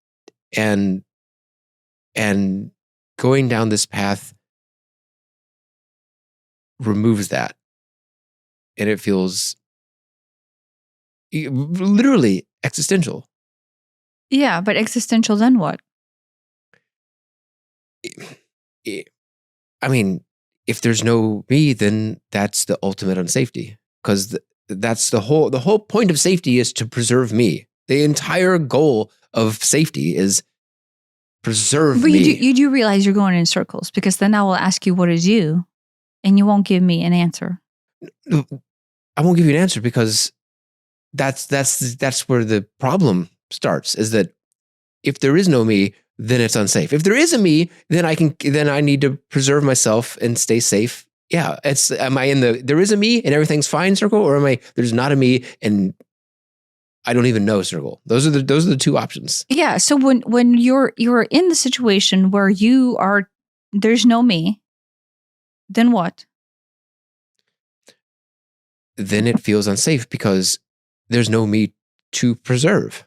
going down this path removes that, and it feels literally existential. Yeah, but existential, then what? I mean, if there's no me, then that's the ultimate unsafety, because that's the whole point of safety is to preserve me. The entire goal of safety is preserve But me. you do realize you're going in circles, because then I will ask you what is you, and you won't give me an answer. I won't give you an answer, because that's where the problem starts, is that if there is no me, then it's unsafe. If there is a me, then I need to preserve myself and stay safe. Yeah. Am I in there is a me and everything's fine circle, or am I, there's not a me and I don't even know circle? Those are the two options. Yeah. So when you're in the situation where there's no me, then what? Then it feels unsafe, because there's no me to preserve.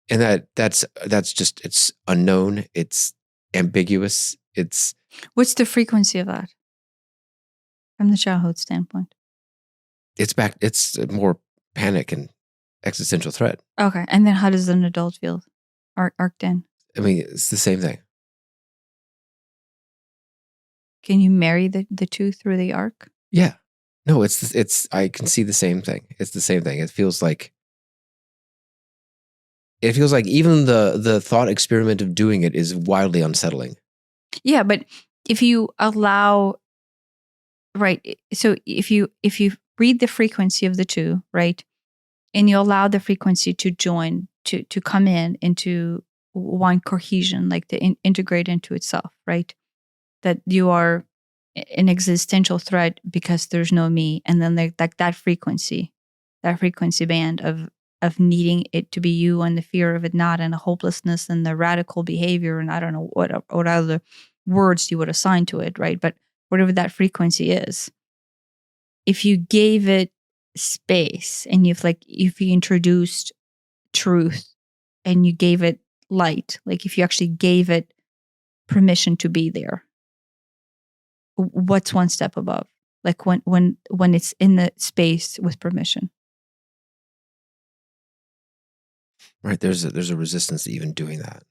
And that's just, it's unknown. It's ambiguous. What's the frequency of that from the childhood standpoint? It's more panic and existential threat. Okay. And then how does an adult feel arced in? I mean, it's the same thing. Can you marry the two through the arc? Yeah. No, it's I can see the same thing. It's the same thing. It feels like even the thought experiment of doing it is wildly unsettling. Yeah, but if you allow, right, so if you read the frequency of the two, right, and you allow the frequency to join, to come into one cohesion, like to integrate into itself, right, that you are an existential threat because there's no me, and then like that frequency band of needing it to be you, and the fear of it not, and the hopelessness, and the radical behavior, and I don't know what other words you would assign to it, right? But whatever that frequency is, if you gave it space, and if you introduced truth, and you gave it light, like if you actually gave it permission to be there, what's one step above? Like when it's in the space with permission. Right. There's a resistance to even doing that.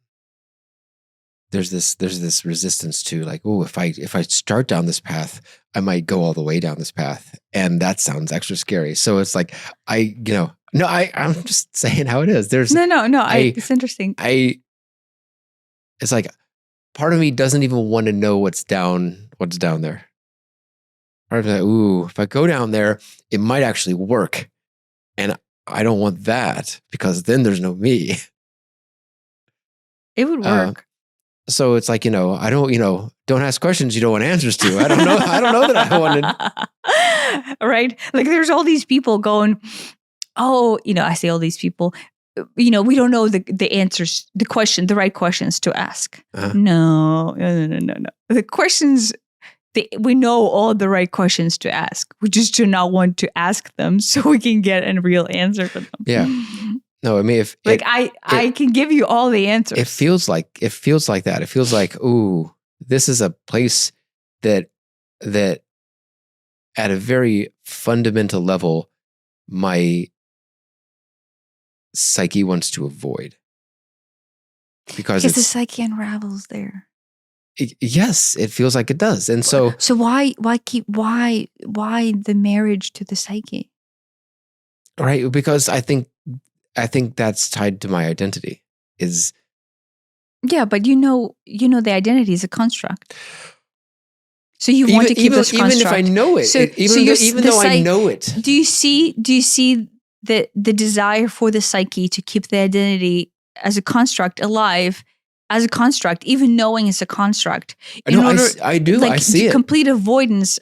There's this resistance to like, oh, if I start down this path, I might go all the way down this path, and that sounds extra scary. So it's like I'm just saying how it is. There's no. It's interesting. It's like part of me doesn't even want to know what's down there. Part of me like, ooh, if I go down there, it might actually work, and I don't want that, because then there's no me. It would work. So it's like, I don't, don't ask questions you don't want answers to. I don't know that I wanted. Right? Like there's all these people going, oh, I say all these people, we don't know the answers, the right questions to ask. Uh-huh. No. The questions, we know all the right questions to ask. We just do not want to ask them so we can get a real answer for them. Yeah. No, I mean, I can give you all the answers. It feels like that. It feels like, ooh, this is a place that at a very fundamental level, my psyche wants to avoid. Because the psyche unravels there. Yes, it feels like it does. And so why the marriage to the psyche? Right, because I think that's tied to my identity. Yeah, but the identity is a construct. So you want to keep this construct. Even if I know it, even though I know it. Do you see the desire for the psyche to keep the identity as a construct alive, as a construct, even knowing it's a construct. I do. Like, I see it. Complete avoidance,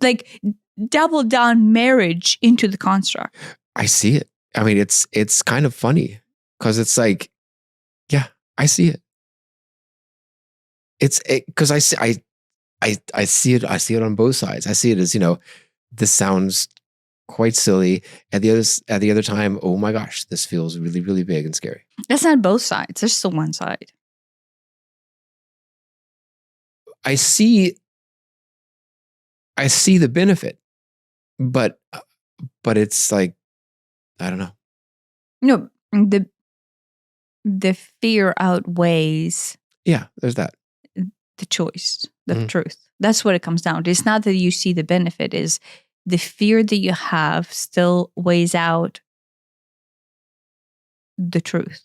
like double down marriage into the construct. I see it. I mean, it's kind of funny because it's like, yeah, I see it. Because I see it. I see it on both sides. I see it as, this sounds quite silly. At the other time, oh my gosh, this feels really, really big and scary. That's not both sides. There's still one side. I see the benefit, but it's like, I don't know. No, the fear outweighs. Yeah, there's that. The choice, the truth. That's what it comes down to. It's not that you see the benefit, is the fear that you have still weighs out the truth.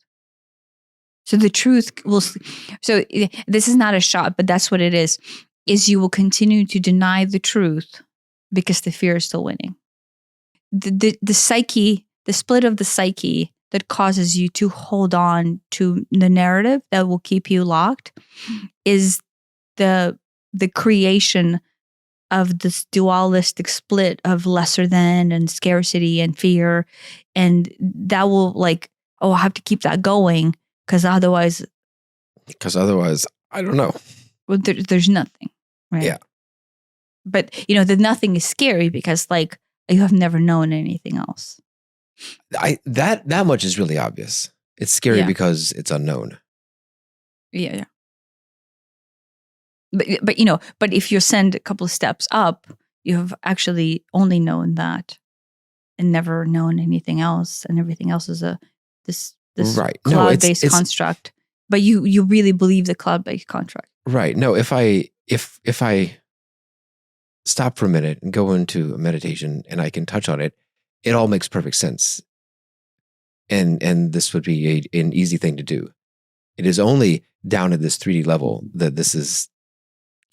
So the truth will, so this is not a shot, but that's what it is you will continue to deny the truth because the fear is still winning. The psyche, the split of the psyche that causes you to hold on to the narrative that will keep you locked is the creation of this dualistic split of lesser than and scarcity and fear. And that will I have to keep that going because otherwise, I don't know. Well, there's nothing, right? Yeah. But, the nothing is scary because you have never known anything else. That much is really obvious. It's scary because it's unknown. Yeah. But if you send a couple of steps up, you have actually only known that and never known anything else, and everything else is this right. cloud-based construct. But you really believe the cloud-based contract. Right. No, if I stop for a minute and go into a meditation and I can touch on it, it all makes perfect sense. And this would be an easy thing to do. It is only down at this 3D level that this is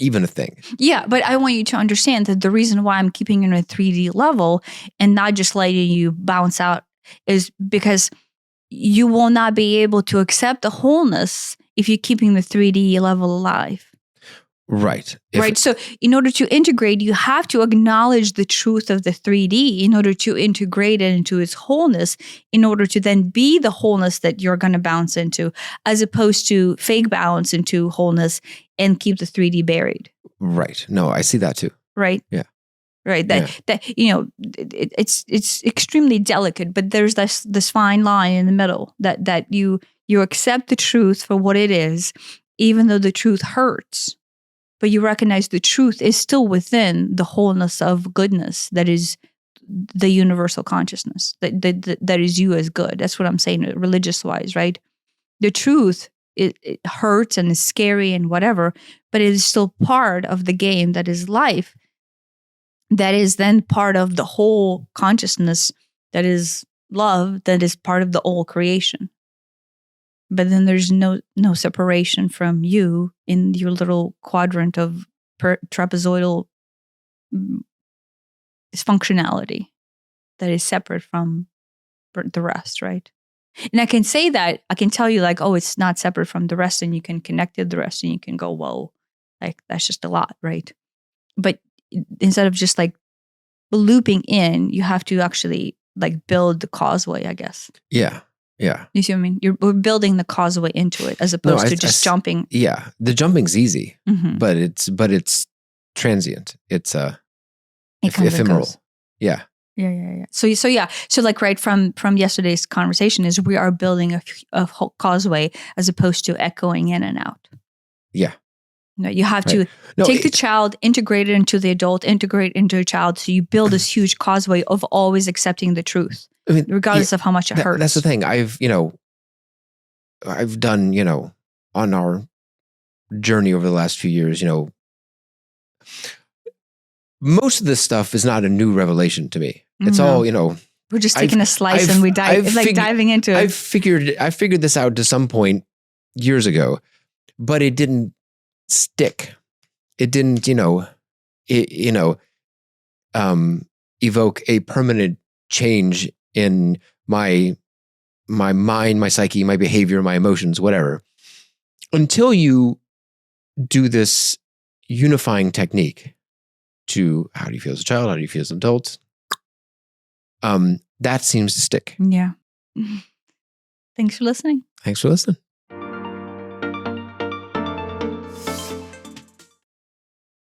even a thing. Yeah, but I want you to understand that the reason why I'm keeping you in a 3D level and not just letting you bounce out is because you will not be able to accept the wholeness if you're keeping the 3D level alive. Right. Right. So in order to integrate, you have to acknowledge the truth of the 3D in order to integrate it into its wholeness, in order to then be the wholeness that you're going to bounce into, as opposed to fake bounce into wholeness and keep the 3D buried. Right. No, I see that too. Right. Yeah. Right. It's extremely delicate, but there's this fine line in the middle that you accept the truth for what it is, even though the truth hurts. But you recognize the truth is still within the wholeness of goodness that is the universal consciousness, that is you as good. That's what I'm saying religious-wise, right? The truth, it hurts and is scary and whatever, but it is still part of the game that is life. That is then part of the whole consciousness that is love, that is part of the whole creation. But then there's no separation from you in your little quadrant of trapezoidal functionality that is separate from the rest, right? And I can say that, I can tell you it's not separate from the rest, and you can connect to the rest and you can go, whoa, that's just a lot, right? But instead of just looping in, you have to actually build the causeway, I guess. Yeah. Yeah. You see what I mean? We're building the causeway into it as opposed to just jumping. Yeah. The jumping's easy, but it's transient. It's ephemeral. Yeah. Yeah. So right from yesterday's conversation is we are building a whole causeway as opposed to echoing in and out. Yeah. No, you have to take the child, integrate it into the adult, integrate into a child. So you build this huge causeway of always accepting the truth, regardless of how much it hurts. That's the thing. I've done, on our journey over the last few years, most of this stuff is not a new revelation to me. It's all, we're just taking a slice and we diving into it. I figured this out to some point years ago, but it didn't stick. It didn't, evoke a permanent change in my mind, my psyche, my behavior, my emotions, whatever, until you do this unifying technique to how do you feel as a child, how do you feel as an adult, that seems to stick. Yeah. Thanks for listening. Thanks for listening.